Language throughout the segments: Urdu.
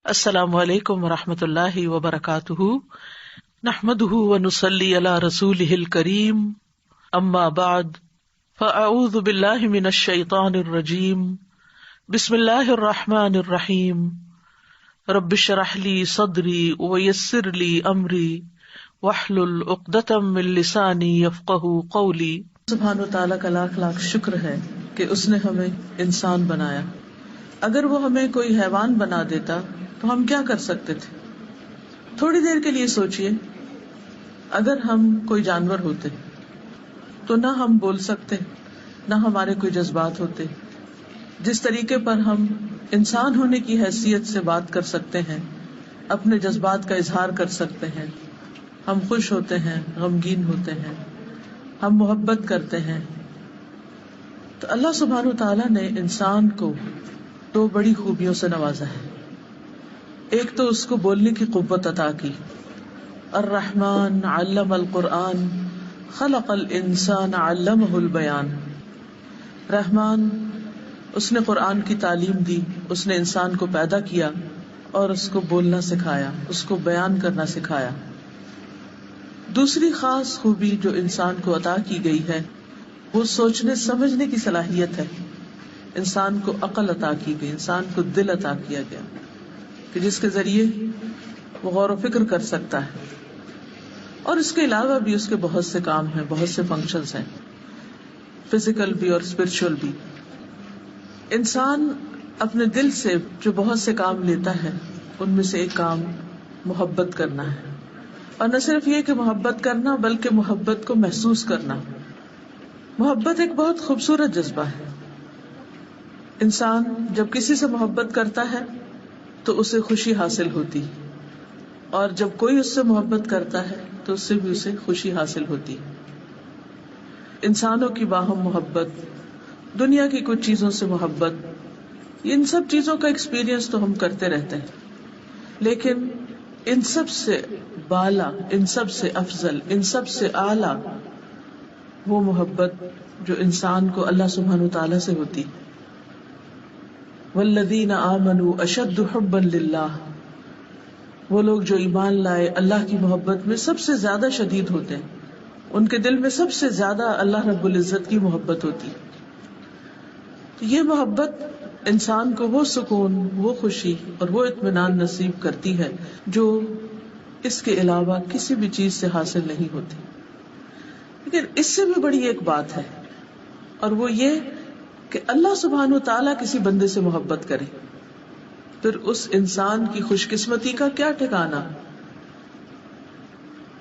السلام علیکم ورحمۃ اللہ وبرکاتہ، نحمده ونصلی علی رسولہ الکریم، اما بعد فاعوذ باللہ من الشیطان الرجیم، بسم اللہ الرحمن الرحیم، رب اشرح لی صدری ویسر لی امری واحلل عقدۃ من لسانی یفقہوا قولی۔ سبحانہ وتعالیٰ کا لاکھ لاکھ شکر ہے کہ اس نے ہمیں انسان بنایا۔ اگر وہ ہمیں کوئی حیوان بنا دیتا تو ہم کیا کر سکتے تھے؟ تھوڑی دیر کے لیے سوچئے، اگر ہم کوئی جانور ہوتے تو نہ ہم بول سکتے، نہ ہمارے کوئی جذبات ہوتے۔ جس طریقے پر ہم انسان ہونے کی حیثیت سے بات کر سکتے ہیں، اپنے جذبات کا اظہار کر سکتے ہیں، ہم خوش ہوتے ہیں، غمگین ہوتے ہیں، ہم محبت کرتے ہیں، تو اللہ سبحانہ وتعالیٰ نے انسان کو دو بڑی خوبیوں سے نوازا ہے۔ ایک تو اس کو بولنے کی قوت عطا کی، الرحمن علم القرآن خلق الانسان علمہ البیان۔ رحمان، اس نے قرآن کی تعلیم دی، اس نے انسان کو پیدا کیا اور اس کو بولنا سکھایا، اس کو بیان کرنا سکھایا۔ دوسری خاص خوبی جو انسان کو عطا کی گئی ہے وہ سوچنے سمجھنے کی صلاحیت ہے۔ انسان کو عقل عطا کی گئی، انسان کو دل عطا کیا گیا کہ جس کے ذریعے وہ غور و فکر کر سکتا ہے، اور اس کے علاوہ بھی اس کے بہت سے کام ہیں، بہت سے فنکشنز ہیں، فزیکل بھی اور اسپرچول بھی۔ انسان اپنے دل سے جو بہت سے کام لیتا ہے ان میں سے ایک کام محبت کرنا ہے، اور نہ صرف یہ کہ محبت کرنا بلکہ محبت کو محسوس کرنا۔ محبت ایک بہت خوبصورت جذبہ ہے۔ انسان جب کسی سے محبت کرتا ہے تو اسے خوشی حاصل ہوتی، اور جب کوئی اس سے محبت کرتا ہے تو اس سے بھی اسے خوشی حاصل ہوتی۔ انسانوں کی باہم محبت، دنیا کی کچھ چیزوں سے محبت، ان سب چیزوں کا ایکسپیرئنس تو ہم کرتے رہتے ہیں، لیکن ان سب سے بالا، ان سب سے افضل، ان سب سے اعلیٰ وہ محبت جو انسان کو اللہ سبحانہ وتعالیٰ سے ہوتی۔ والذین آمنوا اشد حبا للہ، وہ لوگ جو ایمان لائے اللہ کی محبت میں سب سے زیادہ شدید ہوتے ہیں، ان کے دل میں سب سے زیادہ اللہ رب العزت کی محبت ہوتی۔ یہ محبت انسان کو وہ سکون، وہ خوشی اور وہ اطمینان نصیب کرتی ہے جو اس کے علاوہ کسی بھی چیز سے حاصل نہیں ہوتی۔ لیکن اس سے بھی بڑی ایک بات ہے، اور وہ یہ کہ اللہ سبحانہ وتعالیٰ کسی بندے سے محبت کرے، پھر اس انسان کی خوش قسمتی کا کیا ٹھکانا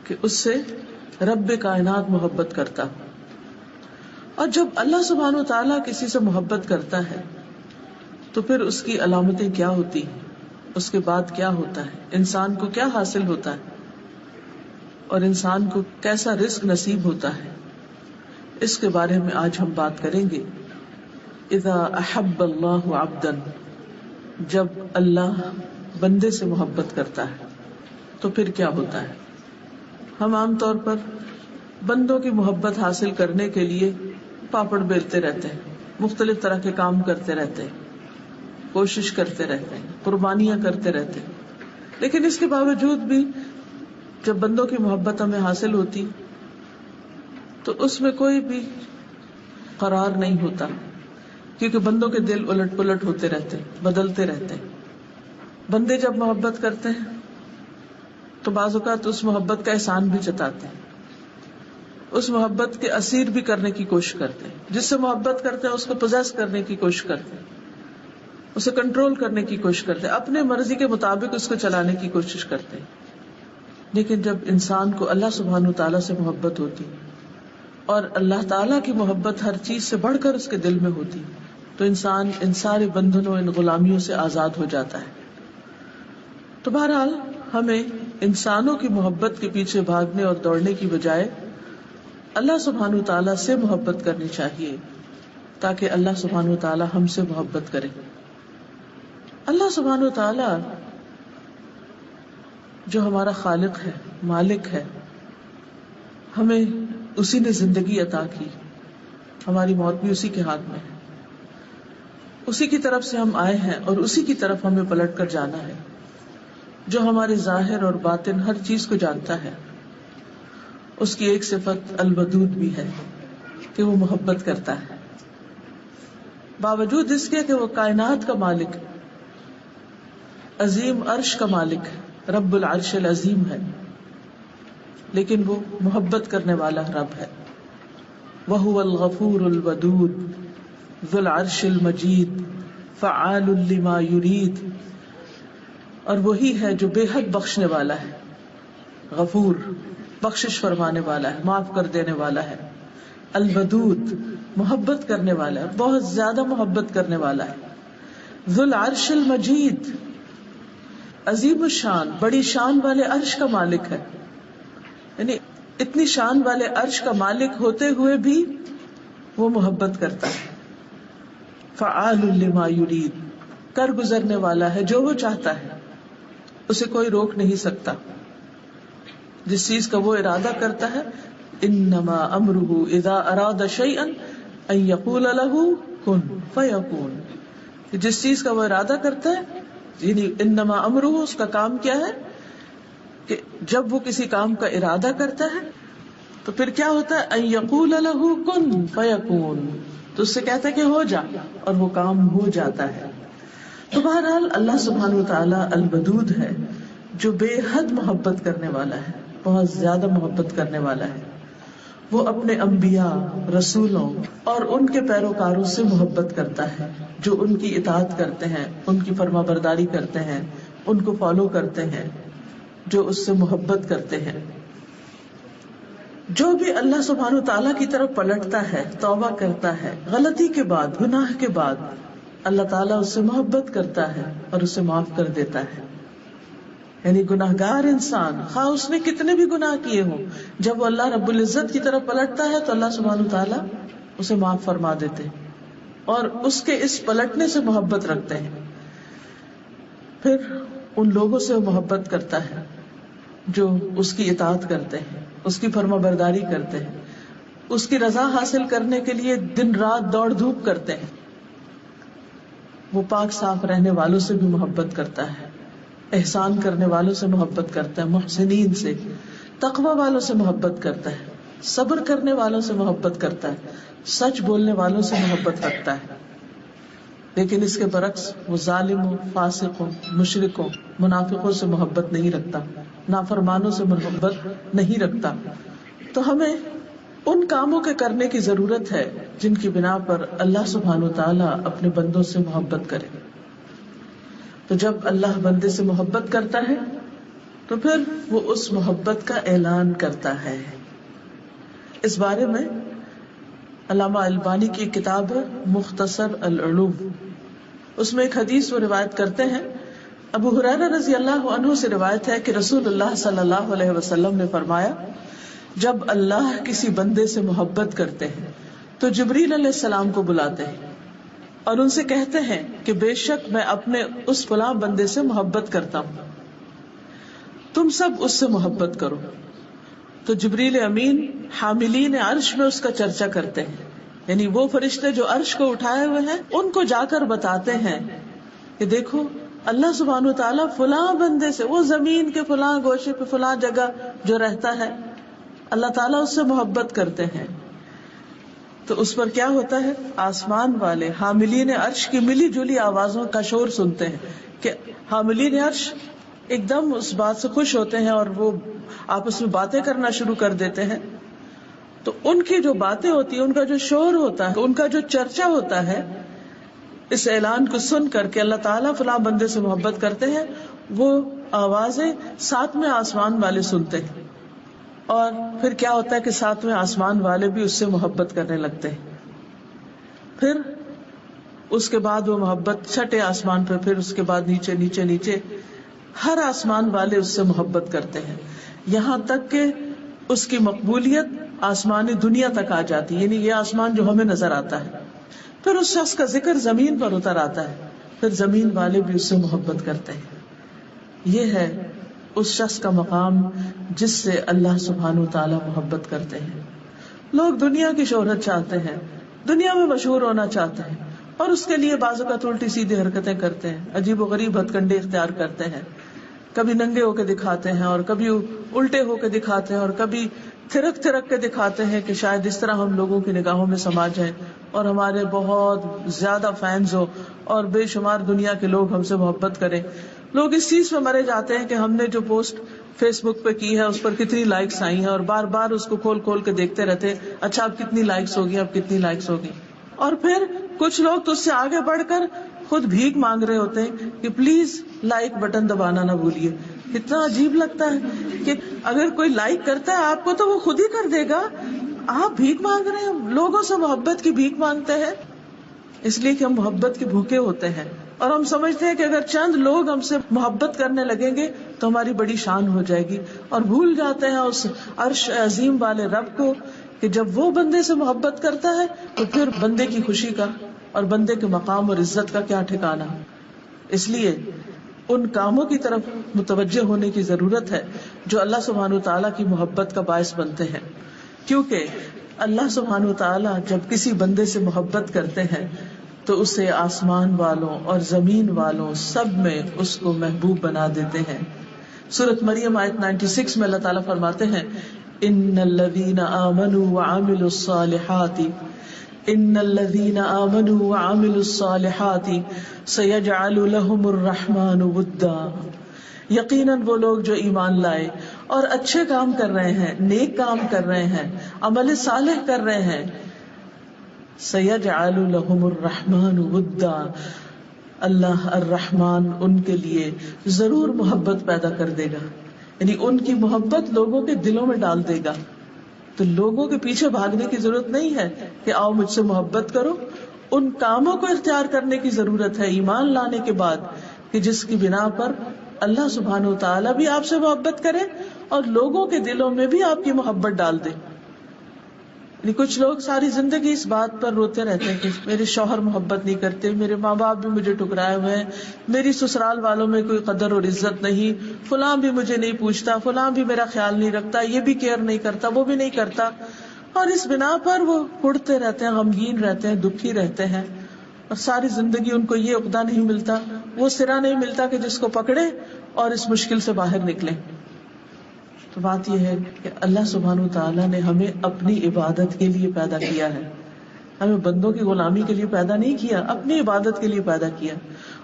کہ اس سے رب کائنات محبت کرتا۔ اور جب اللہ سبحانہ وتعالیٰ کسی سے محبت کرتا ہے تو پھر اس کی علامتیں کیا ہوتی ہیں، اس کے بعد کیا ہوتا ہے، انسان کو کیا حاصل ہوتا ہے، اور انسان کو کیسا رزق نصیب ہوتا ہے، اس کے بارے میں آج ہم بات کریں گے۔ اذا احب اللہ عبدا، جب اللہ بندے سے محبت کرتا ہے تو پھر کیا ہوتا ہے۔ ہم عام طور پر بندوں کی محبت حاصل کرنے کے لیے پاپڑ بیلتے رہتے ہیں، مختلف طرح کے کام کرتے رہتے ہیں، کوشش کرتے رہتے ہیں، قربانیاں کرتے رہتے ہیں، لیکن اس کے باوجود بھی جب بندوں کی محبت ہمیں حاصل ہوتی تو اس میں کوئی بھی قرار نہیں ہوتا، کیونکہ بندوں کے دل الٹ پلٹ ہوتے رہتے ہیں، بدلتے رہتے ہیں۔ بندے جب محبت کرتے ہیں تو بعض اوقات اس محبت کا احسان بھی جتاتے ہیں، اس محبت کے اسیر بھی کرنے کی کوشش کرتے ہیں، جس سے محبت کرتے ہیں اس کو پوزیس کرنے کی کوشش کرتے ہیں، اسے کنٹرول کرنے کی کوشش کرتے ہیں، اپنے مرضی کے مطابق اس کو چلانے کی کوشش کرتے ہیں۔ لیکن جب انسان کو اللہ سبحانہ وتعالیٰ سے محبت ہوتی اور اللہ تعالیٰ کی محبت ہر چیز سے بڑھ کر اس کے دل میں ہوتی تو انسان ان سارے بندھنوں، ان غلامیوں سے آزاد ہو جاتا ہے۔ تو بہرحال ہمیں انسانوں کی محبت کے پیچھے بھاگنے اور دوڑنے کی بجائے اللہ سبحانہ وتعالیٰ سے محبت کرنی چاہیے، تاکہ اللہ سبحانہ وتعالیٰ ہم سے محبت کرے۔ اللہ سبحانہ وتعالیٰ جو ہمارا خالق ہے، مالک ہے، ہمیں اسی نے زندگی عطا کی، ہماری موت بھی اسی کے ہاتھ میں ہے، اسی کی طرف سے ہم آئے ہیں اور اسی کی طرف ہمیں پلٹ کر جانا ہے۔ جو ہمارے ظاہر اور باطن ہر چیز کو جانتا ہے. اس کی ایک صفت الودود بھی ہے کہ وہ محبت کرتا ہے، باوجود اس کے کہ وہ کائنات کا مالک، عظیم عرش کا مالک، رب العرش العظیم ہے، لیکن وہ محبت کرنے والا رب ہے. وَهُوَ الْغَفُورُ الْوَدُودُ ذُو الْعَرْشِ الْمَجِيدُ فَعَالٌ لِمَا يُرِيدُ. اور وہی ہے جو بے حد بخشنے والا ہے، غفور بخشش فرمانے والا ہے، معاف کر دینے والا ہے، الودود محبت کرنے والا ہے، بہت زیادہ محبت کرنے والا ہے، ذو العرش المجید عظیم الشان بڑی شان والے عرش کا مالک ہے. یعنی اتنی شان والے عرش کا مالک ہوتے ہوئے بھی وہ محبت کرتا ہے. فعال لما یرید کر گزرنے والا ہے جو وہ چاہتا ہے، اسے کوئی روک نہیں سکتا. جس چیز کا وہ ارادہ کرتا ہے، انما امرہ اذا اراد شیئا ان یقول له کن فیکون. جس چیز کا وہ ارادہ کرتا ہے، یعنی انما امرہ اس کا کام کیا ہے کہ جب وہ کسی کام کا ارادہ کرتا ہے تو پھر کیا ہوتا ہے، ان یقول له کن فیکون، تو اس سے کہتا ہے کہ ہو جا، اور وہ کام ہو جاتا ہے. تو بہرحال اللہ سبحانہ وتعالی الودود ہے جو بے حد محبت کرنے والا ہے، بہت زیادہ محبت کرنے والا ہے. وہ اپنے انبیاء، رسولوں اور ان کے پیروکاروں سے محبت کرتا ہے جو ان کی اطاعت کرتے ہیں، ان کی فرما برداری کرتے ہیں، ان کو فالو کرتے ہیں، جو اس سے محبت کرتے ہیں. جو بھی اللہ سبحانہ وتعالی کی طرف پلٹتا ہے، توبہ کرتا ہے غلطی کے بعد، گناہ کے بعد، اللہ تعالیٰ اس سے محبت کرتا ہے اور اسے معاف کر دیتا ہے. یعنی گناہگار انسان خواہ اس نے کتنے بھی گناہ کیے ہوں، جب وہ اللہ رب العزت کی طرف پلٹتا ہے تو اللہ سبحانہ وتعالیٰ اسے معاف فرما دیتے ہیں اور اس کے اس پلٹنے سے محبت رکھتے ہیں. پھر ان لوگوں سے وہ محبت کرتا ہے جو اس کی اطاعت کرتے ہیں، اس کی فرما برداری کرتے ہیں، اس کی رضا حاصل کرنے کے لیے دن رات دوڑ دھوپ کرتے ہیں. وہ پاک صاف رہنے والوں سے بھی محبت کرتا ہے، احسان کرنے والوں سے محبت کرتا ہے، محسنین سے، تقوی والوں سے محبت کرتا ہے، صبر کرنے والوں سے محبت کرتا ہے، سچ بولنے والوں سے محبت رکھتا ہے. لیکن اس کے برعکس وہ ظالموں، فاسقوں، مشرکوں، منافقوں سے محبت نہیں رکھتا، نافرمانوں سے محبت نہیں رکھتا. تو ہمیں ان کاموں کے کرنے کی ضرورت ہے جن کی بنا پر اللہ سبحانہ وتعالی اپنے بندوں سے محبت کرے. تو جب اللہ بندے سے محبت کرتا ہے تو پھر وہ اس محبت کا اعلان کرتا ہے. اس بارے میں علامہ البانی کی کتاب ہے مختصر العلوم، اس میں ایک حدیث وہ روایت کرتے ہیں. ابو ہریرہ رضی اللہ عنہ سے روایت ہے کہ رسول اللہ صلی اللہ علیہ وسلم نے فرمایا، جب اللہ کسی بندے سے محبت کرتے ہیں تو جبریل علیہ السلام کو بلاتے ہیں اور ان سے کہتے ہیں کہ بے شک میں اپنے اس فلاں بندے سے محبت کرتا ہوں، تم سب اس سے محبت کرو. تو جبریل امین حاملین عرش میں اس کا چرچا کرتے ہیں، یعنی وہ فرشتے جو عرش کو اٹھائے ہوئے ہیں ان کو جا کر بتاتے ہیں کہ دیکھو اللہ سبحانہ وتعالیٰ فلاں بندے سے، وہ زمین کے فلاں گوشے پہ فلاں جگہ جو رہتا ہے، اللہ تعالیٰ اس سے محبت کرتے ہیں. تو اس پر کیا ہوتا ہے، آسمان والے حاملین عرش کی ملی جلی آوازوں کا شور سنتے ہیں کہ حاملین عرش ایک دم اس بات سے خوش ہوتے ہیں اور وہ آپس میں باتیں کرنا شروع کر دیتے ہیں. تو ان کی جو باتیں ہوتی ہیں، ان کا جو شور ہوتا ہے، ان کا جو چرچا ہوتا ہے، اس اعلان کو سن کر کے اللہ تعالیٰ فلاں بندے سے محبت کرتے ہیں، وہ آوازیں ساتویں آسمان والے سنتے ہیں. اور پھر کیا ہوتا ہے کہ ساتویں آسمان والے بھی اس سے محبت کرنے لگتے ہیں. پھر اس کے بعد وہ محبت چھٹے آسمان پہ، پھر اس کے بعد نیچے نیچے نیچے ہر آسمان والے اس سے محبت کرتے ہیں، یہاں تک کہ اس کی مقبولیت آسمانی دنیا تک آ جاتی ہے. یعنی یہ آسمان جو ہمیں نظر آتا ہے، پھر اس شخص کا ذکر زمین پر اتر آتا ہے، پھر زمین والے بھی اس سے محبت کرتے ہیں. یہ ہے اس شخص کا مقام جس سے اللہ سبحانہ وتعالی محبت کرتے ہیں. لوگ دنیا کی شہرت چاہتے ہیں، دنیا میں مشہور ہونا چاہتے ہیں، اور اس کے لیے بعض اوقات الٹی سیدھی حرکتیں کرتے ہیں، عجیب و غریب ہتھ کنڈے اختیار کرتے ہیں. کبھی ننگے ہو کے دکھاتے ہیں اور کبھی الٹے ہو کے دکھاتے ہیں اور کبھی تھرک تھرک کے دکھاتے ہیں کہ شاید اس طرح ہم لوگوں کی نگاہوں میں سما جائیں اور ہمارے بہت زیادہ فینز ہو اور بے شمار دنیا کے لوگ ہم سے محبت کریں. لوگ اس چیز پہ مرے جاتے ہیں کہ ہم نے جو پوسٹ فیس بک پہ کی ہے اس پر کتنی لائکس آئی ہیں اور بار بار اس کو کھول کھول کے دیکھتے رہتے ہیں, اچھا اب کتنی لائکس ہوگی, اب کتنی لائکس ہوگی. اور پھر کچھ لوگ تو اس سے آگے بڑھ کر خود بھیک مانگ رہے ہوتے ہیں کہ پلیز لائک بٹن دبانا نہ بھولیے. کتنا عجیب لگتا ہے کہ اگر کوئی لائک کرتا ہے آپ کو تو وہ خود ہی کر دے گا, آپ بھیک مانگ رہے ہیں, لوگوں سے محبت کی بھیک مانگتے ہیں. اس لیے کہ ہم محبت کے بھوکے ہوتے ہیں اور ہم سمجھتے ہیں کہ اگر چند لوگ ہم سے محبت کرنے لگیں گے تو ہماری بڑی شان ہو جائے گی, اور بھول جاتے ہیں اس عرش عظیم والے رب کو کہ جب وہ بندے سے محبت کرتا ہے تو پھر بندے کی خوشی کا اور بندے کے مقام اور عزت کا کیا ٹھکانا. اس لیے ان کاموں کی طرف متوجہ ہونے کی ضرورت ہے جو اللہ سبحانہ وتعالیٰ کی محبت کا باعث بنتے ہیں, کیونکہ اللہ سبحانہ وتعالیٰ جب کسی بندے سے محبت کرتے ہیں تو اسے آسمان والوں اور زمین والوں سب میں اس کو محبوب بنا دیتے ہیں. سورۃ مریم آیت 96 میں اللہ تعالیٰ فرماتے ہیں ان الذین آمنوا وعملوا الصالحات ان الذین آمنوا وعملوا الصالحات سیجعل لهم الرحمن ودا. یقیناً وہ لوگ جو ایمان لائے اور اچھے کام کر رہے ہیں, نیک کام کر رہے ہیں, عمل صالح کر رہے ہیں, سیجعل لهم الرحمن ودا, اللہ الرحمن ان کے لیے ضرور محبت پیدا کر دے گا, یعنی ان کی محبت لوگوں کے دلوں میں ڈال دے گا. تو لوگوں کے پیچھے بھاگنے کی ضرورت نہیں ہے کہ آؤ مجھ سے محبت کرو, ان کاموں کو اختیار کرنے کی ضرورت ہے ایمان لانے کے بعد کہ جس کی بنا پر اللہ سبحانہ و تعالیٰ بھی آپ سے محبت کرے اور لوگوں کے دلوں میں بھی آپ کی محبت ڈال دے. کچھ لوگ ساری زندگی اس بات پر روتے رہتے ہیں کہ میرے شوہر محبت نہیں کرتے, میرے ماں باپ بھی مجھے ٹکرائے ہوئے ہیں, میری سسرال والوں میں کوئی قدر اور عزت نہیں, فلاں بھی مجھے نہیں پوچھتا, فلاں بھی میرا خیال نہیں رکھتا, یہ بھی کیئر نہیں کرتا, وہ بھی نہیں کرتا. اور اس بنا پر وہ کڑتے رہتے ہیں, غمگین رہتے ہیں, دکھی رہتے ہیں, اور ساری زندگی ان کو یہ عقدہ نہیں ملتا, وہ سرا نہیں ملتا کہ جس کو پکڑے اور اس مشکل سے باہر نکلے. تو بات یہ ہے کہ اللہ سبحانہ وتعالیٰ نے ہمیں اپنی عبادت کے لیے پیدا کیا ہے, ہمیں بندوں کی غلامی کے لیے پیدا نہیں کیا, اپنی عبادت کے لیے پیدا کیا.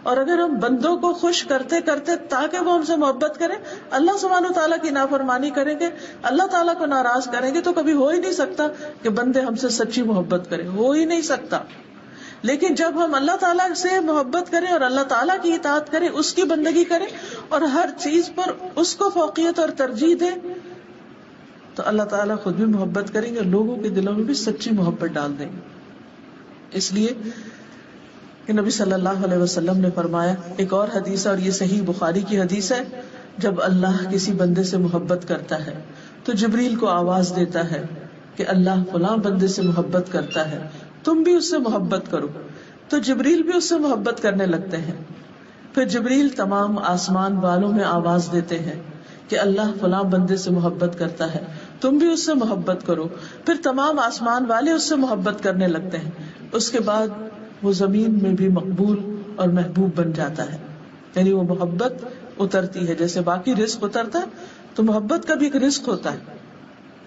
اور اگر ہم بندوں کو خوش کرتے کرتے تاکہ وہ ہم سے محبت کریں, اللہ سبحانہ وتعالیٰ کی نافرمانی کریں گے, اللہ تعالیٰ کو ناراض کریں گے, تو کبھی ہو ہی نہیں سکتا کہ بندے ہم سے سچی محبت کریں, ہو ہی نہیں سکتا. لیکن جب ہم اللہ تعالیٰ سے محبت کریں اور اللہ تعالیٰ کی اطاعت کریں, اس کی بندگی کریں اور ہر چیز پر اس کو فوقیت اور ترجیح دیں, تو اللہ تعالیٰ خود بھی محبت کریں گے اور لوگوں کے دلوں میں بھی سچی محبت ڈال دیں گے. اس لیے کہ نبی صلی اللہ علیہ وسلم نے فرمایا, ایک اور حدیث ہے اور یہ صحیح بخاری کی حدیث ہے, جب اللہ کسی بندے سے محبت کرتا ہے تو جبریل کو آواز دیتا ہے کہ اللہ فلاں بندے سے محبت کرتا ہے, تم بھی اس سے محبت کرو. تو جبریل بھی اس سے محبت کرنے لگتے ہیں. پھر جبریل تمام آسمان والوں میں آواز دیتے ہیں کہ اللہ فلاں بندے سے محبت کرتا ہے, تم بھی اس سے محبت کرو. پھر تمام آسمان والے اس سے محبت کرنے لگتے ہیں. اس کے بعد وہ زمین میں بھی مقبول اور محبوب بن جاتا ہے, یعنی وہ محبت اترتی ہے. جیسے باقی رزق اترتا ہے تو محبت کا بھی ایک رزق ہوتا ہے,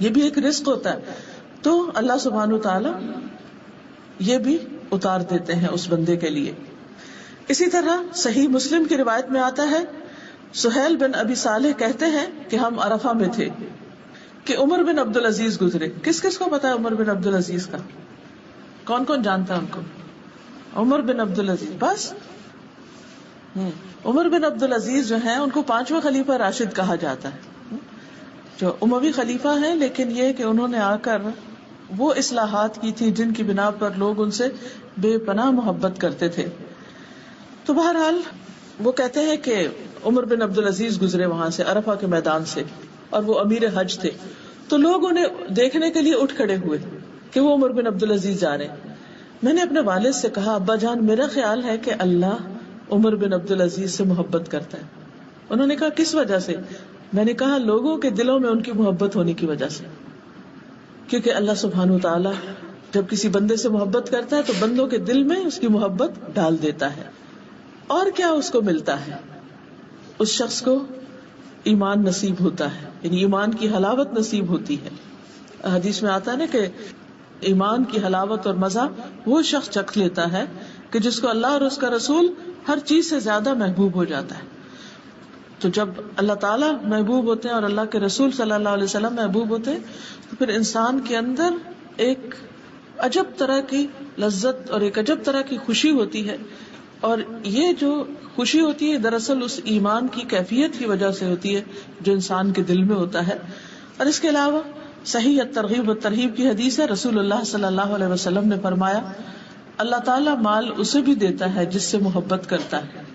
یہ بھی ایک رزق ہوتا ہے. تو اللہ سبحانہ وتعالی یہ بھی اتار دیتے ہیں اس بندے کے لیے. اسی طرح صحیح مسلم کی روایت میں آتا ہے, سہیل بن ابی صالح کہتے ہیں کہ ہم عرفہ میں تھے کہ عمر بن عبد العزیز گزرے. کس کس کو پتا ہے عمر بن عبد العزیز کا؟ کون کون جانتا ہے ان کو؟ عمر بن عبد العزیز, بس عمر بن عبد العزیز جو ہیں ان کو 5واں خلیفہ راشد کہا جاتا ہے, جو اموی خلیفہ ہیں, لیکن یہ کہ انہوں نے آ کر وہ اصلاحات کی تھی جن کی بنا پر لوگ ان سے بے پناہ محبت کرتے تھے. تو بہرحال وہ کہتے ہیں کہ عمر بن عبد العزیز گزرے وہاں سے, عرفہ کے میدان سے, اور وہ امیر حج تھے. تو لوگ انہیں دیکھنے کے لیے اٹھ کھڑے ہوئے کہ وہ عمر بن عبد العزیز جا رہے ہیں. میں نے اپنے والد سے کہا, ابا جان میرا خیال ہے کہ اللہ عمر بن عبد العزیز سے محبت کرتا ہے. انہوں نے کہا کس وجہ سے؟ میں نے کہا لوگوں کے دلوں میں ان کی محبت ہونے کی وجہ سے, کیونکہ اللہ سبحانہ وتعالی جب کسی بندے سے محبت کرتا ہے تو بندوں کے دل میں اس کی محبت ڈال دیتا ہے. اور کیا اس کو ملتا ہے؟ اس شخص کو ایمان نصیب ہوتا ہے، یعنی ایمان کی حلاوت نصیب ہوتی ہے. حدیث میں آتا ہے نا کہ ایمان کی حلاوت اور مزہ وہ شخص چکھ لیتا ہے کہ جس کو اللہ اور اس کا رسول ہر چیز سے زیادہ محبوب ہو جاتا ہے. تو جب اللہ تعالیٰ محبوب ہوتے ہیں اور اللہ کے رسول صلی اللہ علیہ وسلم محبوب ہوتے ہیں تو پھر انسان کے اندر ایک عجب طرح کی لذت اور ایک عجب طرح کی خوشی ہوتی ہے. اور یہ جو خوشی ہوتی ہے دراصل اس ایمان کی کیفیت کی وجہ سے ہوتی ہے جو انسان کے دل میں ہوتا ہے. اور اس کے علاوہ صحیح الترغیب والترہیب کی حدیث ہے، رسول اللہ صلی اللہ علیہ وسلم نے فرمایا اللہ تعالیٰ مال اسے بھی دیتا ہے جس سے محبت کرتا ہے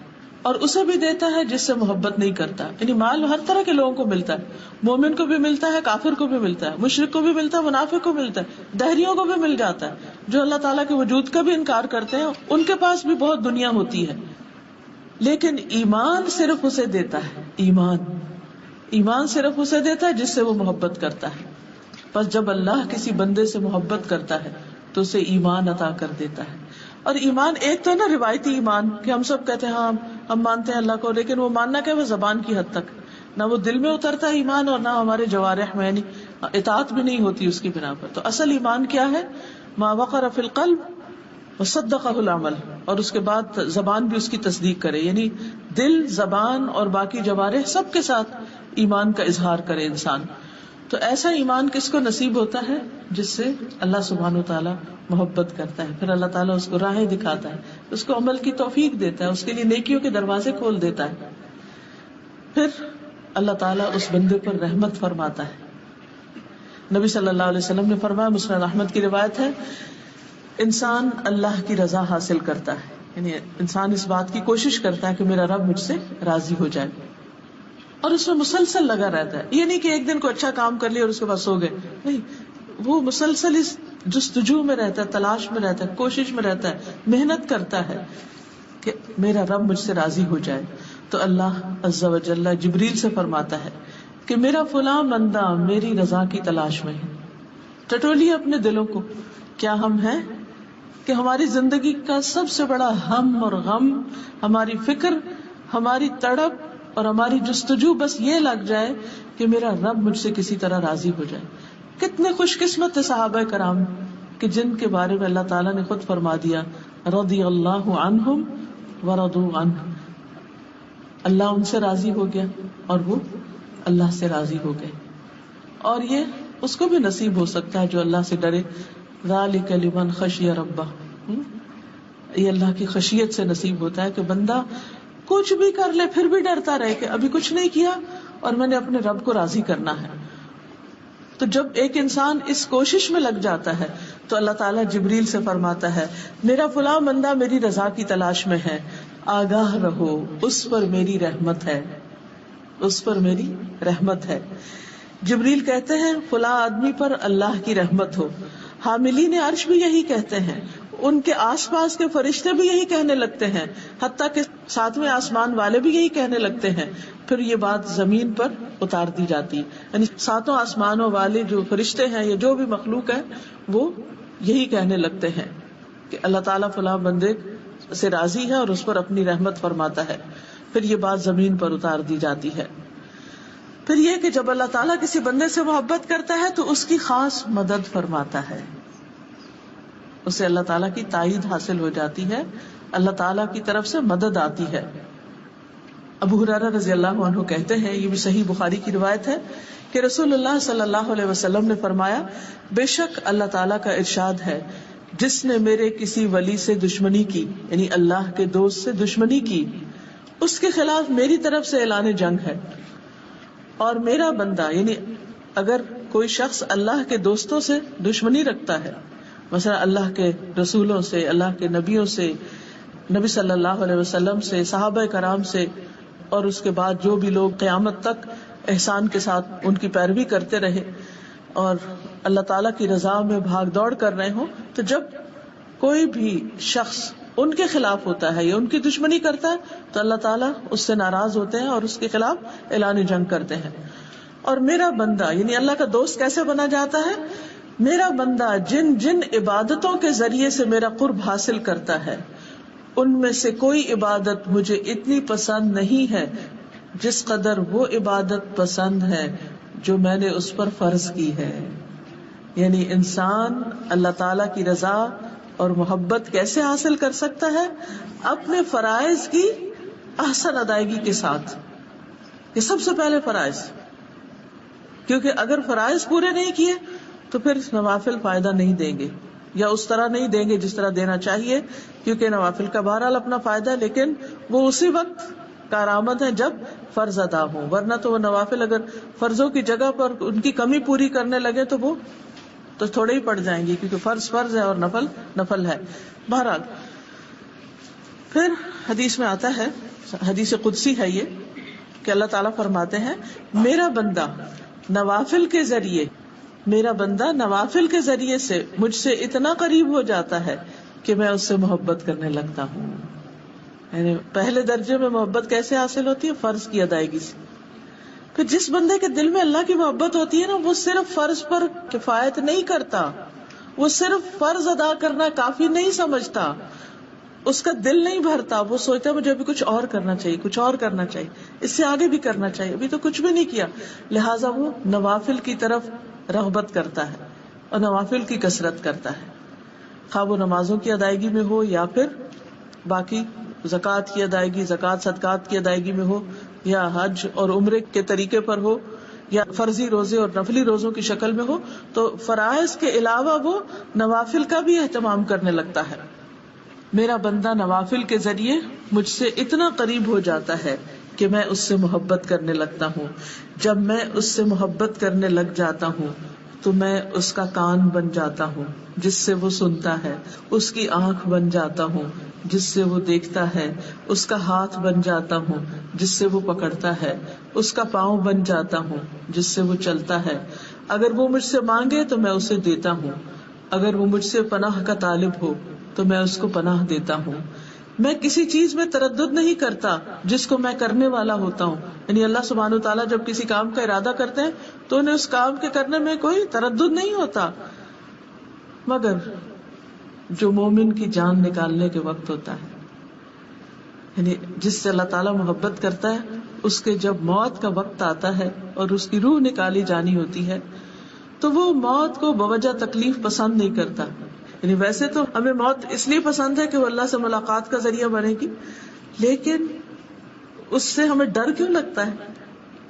اور اسے بھی دیتا ہے جس سے محبت نہیں کرتا. یعنی مال ہر طرح کے لوگوں کو ملتا ہے، مومن کو بھی ملتا ہے، کافر کو بھی ملتا ہے، مشرک کو بھی ملتا ہے، منافق کو ملتا ہے، دہریوں کو بھی مل جاتا ہے. جو اللہ تعالیٰ کے وجود کا بھی انکار کرتے ہیں ان کے پاس بھی بہت دنیا ہوتی ہے. لیکن ایمان صرف اسے دیتا ہے، ایمان صرف اسے دیتا ہے جس سے وہ محبت کرتا ہے. بس جب اللہ کسی بندے سے محبت کرتا ہے تو اسے ایمان عطا کر دیتا ہے. اور ایمان ایک تو ہے نا روایتی ایمان کہ ہم سب کہتے ہیں ہاں ہم مانتے ہیں اللہ کو، لیکن وہ ماننا کیا، وہ زبان کی حد تک، نہ وہ دل میں اترتا ہے ایمان اور نہ ہمارے جوارح میں، یعنی اطاعت بھی نہیں ہوتی اس کی بنا پر. تو اصل ایمان کیا ہے، ما وقر فی القلب وصدقہ العمل، اور اس کے بعد زبان بھی اس کی تصدیق کرے، یعنی دل، زبان اور باقی جوارح سب کے ساتھ ایمان کا اظہار کرے انسان. تو ایسا ایمان کس کو نصیب ہوتا ہے، جس سے اللہ سبحانہ وتعالی محبت کرتا ہے. پھر اللہ تعالیٰ اس کو راہیں دکھاتا ہے، اس کو عمل کی توفیق دیتا ہے، اس کے لیے نیکیوں کے دروازے کھول دیتا ہے. پھر اللہ تعالیٰ اس بندے پر رحمت فرماتا ہے. نبی صلی اللہ علیہ وسلم نے فرمایا، مسند احمد کی روایت ہے، انسان اللہ کی رضا حاصل کرتا ہے، یعنی انسان اس بات کی کوشش کرتا ہے کہ میرا رب مجھ سے راضی ہو جائے، اور اس میں مسلسل لگا رہتا ہے. یہ نہیں کہ ایک دن کو اچھا کام کر لیا اور اس کے بعد سو گئے، نہیں، وہ مسلسل اس جستجو میں رہتا ہے، تلاش میں رہتا ہے، کوشش میں رہتا ہے، محنت کرتا ہے کہ میرا رب مجھ سے راضی ہو جائے. تو اللہ عز و جل جبریل سے فرماتا ہے کہ میرا فلاں بندہ میری رضا کی تلاش میں ہے. ٹٹولیے اپنے دلوں کو، کیا ہم ہیں کہ ہماری زندگی کا سب سے بڑا ہم اور غم، ہماری فکر، ہماری تڑپ اور ہماری جستجو بس یہ لگ جائے کہ میرا رب مجھ سے کسی طرح راضی ہو جائے. کتنے خوش قسمت صحابہ کرام کہ جن کے بارے میں اللہ تعالیٰ نے خود فرما دیا رضی اللہ عنہم ورضوا عنہ، اللہ ان سے راضی ہو گیا اور وہ اللہ سے راضی ہو گئے. اور یہ اس کو بھی نصیب ہو سکتا ہے جو اللہ سے ڈرے. ذالک لمن خشی ربہ، یہ اللہ کی خشیت سے نصیب ہوتا ہے کہ بندہ کچھ بھی کر لے پھر بھی ڈرتا رہے کہ ابھی کچھ نہیں کیا اور میں نے اپنے رب کو راضی کرنا ہے. تو جب ایک انسان اس کوشش میں لگ جاتا ہے تو اللہ تعالیٰ جبریل سے فرماتا ہے میرا فلاں بندہ میری رضا کی تلاش میں ہے، آگاہ رہو، اس پر میری رحمت ہے، اس پر میری رحمت ہے. جبریل کہتے ہیں فلاں آدمی پر اللہ کی رحمت ہو. حاملین عرش بھی یہی کہتے ہیں، ان کے آس پاس کے فرشتے بھی یہی کہنے لگتے ہیں، حتیٰ کہ ساتویں آسمان والے بھی یہی کہنے لگتے ہیں. پھر یہ بات زمین پر اتار دی جاتی ہے، یعنی ساتوں آسمانوں والے جو فرشتے ہیں یا جو بھی مخلوق ہے وہ یہی کہنے لگتے ہیں کہ اللہ تعالیٰ فلاں بندے سے راضی ہے اور اس پر اپنی رحمت فرماتا ہے. پھر یہ بات زمین پر اتار دی جاتی ہے. پھر یہ کہ جب اللہ تعالیٰ کسی بندے سے محبت کرتا ہے تو اس کی خاص مدد فرماتا ہے، اسے اللہ تعالیٰ کی تائید حاصل ہو جاتی ہے، اللہ تعالیٰ کی طرف سے مدد آتی ہے. ابو ہریرہ رضی اللہ عنہ کہتے ہیں، یہ بھی صحیح بخاری کی روایت ہے کہ رسول اللہ صلی اللہ علیہ وسلم نے فرمایا بے شک اللہ تعالیٰ کا ارشاد ہے جس نے میرے کسی ولی سے دشمنی کی، یعنی اللہ کے دوست سے دشمنی کی، اس کے خلاف میری طرف سے اعلان جنگ ہے. اور میرا بندہ، یعنی اگر کوئی شخص اللہ کے دوستوں سے دشمنی رکھتا ہے، مثلا اللہ کے رسولوں سے، اللہ کے نبیوں سے، نبی صلی اللہ علیہ وسلم سے، صحابہ کرام سے، اور اس کے بعد جو بھی لوگ قیامت تک احسان کے ساتھ ان کی پیروی کرتے رہے اور اللہ تعالیٰ کی رضا میں بھاگ دوڑ کر رہے ہوں، تو جب کوئی بھی شخص ان کے خلاف ہوتا ہے یا ان کی دشمنی کرتا ہے تو اللہ تعالیٰ اس سے ناراض ہوتے ہیں اور اس کے خلاف اعلان جنگ کرتے ہیں. اور میرا بندہ، یعنی اللہ کا دوست کیسے بنا جاتا ہے؟ میرا بندہ جن جن عبادتوں کے ذریعے سے میرا قرب حاصل کرتا ہے ان میں سے کوئی عبادت مجھے اتنی پسند نہیں ہے جس قدر وہ عبادت پسند ہے جو میں نے اس پر فرض کی ہے. یعنی انسان اللہ تعالیٰ کی رضا اور محبت کیسے حاصل کر سکتا ہے؟ اپنے فرائض کی احسن ادائیگی کے ساتھ. یہ سب سے پہلے فرائض، کیونکہ اگر فرائض پورے نہیں کیے تو پھر نوافل فائدہ نہیں دیں گے، یا اس طرح نہیں دیں گے جس طرح دینا چاہیے، کیونکہ نوافل کا بہرحال اپنا فائدہ ہے، لیکن وہ اسی وقت کارآمد ہے جب فرض ادا ہو. ورنہ تو وہ نوافل اگر فرضوں کی جگہ پر ان کی کمی پوری کرنے لگے تو وہ تو تھوڑے ہی پڑ جائیں گے، کیونکہ فرض فرض ہے اور نفل نفل ہے. بہرحال پھر حدیث میں آتا ہے، حدیث قدسی ہے یہ، کہ اللہ تعالیٰ فرماتے ہیں میرا بندہ نوافل کے ذریعے سے مجھ سے اتنا قریب ہو جاتا ہے کہ میں اس سے محبت کرنے لگتا ہوں. یعنی پہلے درجے میں محبت کیسے حاصل ہوتی ہے؟ فرض کی ادائیگی سے. پھر جس بندے کے دل میں اللہ کی محبت ہوتی ہے نا، وہ صرف فرض پر کفایت نہیں کرتا، وہ صرف فرض ادا کرنا کافی نہیں سمجھتا، اس کا دل نہیں بھرتا، وہ سوچتا ہے مجھے ابھی کچھ اور کرنا چاہیے، کچھ اور کرنا چاہیے، اس سے آگے بھی کرنا چاہیے، ابھی تو کچھ بھی نہیں کیا. لہٰذا وہ نوافل کی طرف رغبت کرتا ہے اور نوافل کی کثرت کرتا ہے، خواہ وہ نمازوں کی ادائیگی میں ہو یا پھر باقی زکوٰۃ کی ادائیگی، زکوٰۃ صدقات کی ادائیگی میں ہو، یا حج اور عمرے کے طریقے پر ہو، یا فرضی روزے اور نفلی روزوں کی شکل میں ہو. تو فرائض کے علاوہ وہ نوافل کا بھی اہتمام کرنے لگتا ہے. میرا بندہ نوافل کے ذریعے مجھ سے اتنا قریب ہو جاتا ہے کہ میں اس سے محبت کرنے لگتا ہوں. جب میں اس سے محبت کرنے لگ جاتا ہوں تو میں اس کا کان بن جاتا ہوں جس سے وہ سنتا ہے، اس کی آنکھ بن جاتا ہوں جس سے وہ دیکھتا ہے، اس کا ہاتھ بن جاتا ہوں جس سے وہ پکڑتا ہے، اس کا پاؤں بن جاتا ہوں جس سے وہ چلتا ہے. اگر وہ مجھ سے مانگے تو میں اسے دیتا ہوں، اگر وہ مجھ سے پناہ کا طالب ہو تو میں اس کو پناہ دیتا ہوں. میں کسی چیز میں تردد نہیں کرتا جس کو میں کرنے والا ہوتا ہوں. یعنی اللہ سبحانہ وتعالیٰ جب کسی کام کا ارادہ کرتے ہیں تو انہیں اس کام کے کرنے میں کوئی تردد نہیں ہوتا، مگر جو مومن کی جان نکالنے کے وقت ہوتا ہے، یعنی جس سے اللہ تعالیٰ محبت کرتا ہے، اس کے جب موت کا وقت آتا ہے اور اس کی روح نکالی جانی ہوتی ہے تو وہ موت کو بوجہ تکلیف پسند نہیں کرتا. یعنی ویسے تو ہمیں موت اس لیے پسند ہے کہ وہ اللہ سے ملاقات کا ذریعہ بنے گی، لیکن اس سے ہمیں ڈر کیوں لگتا ہے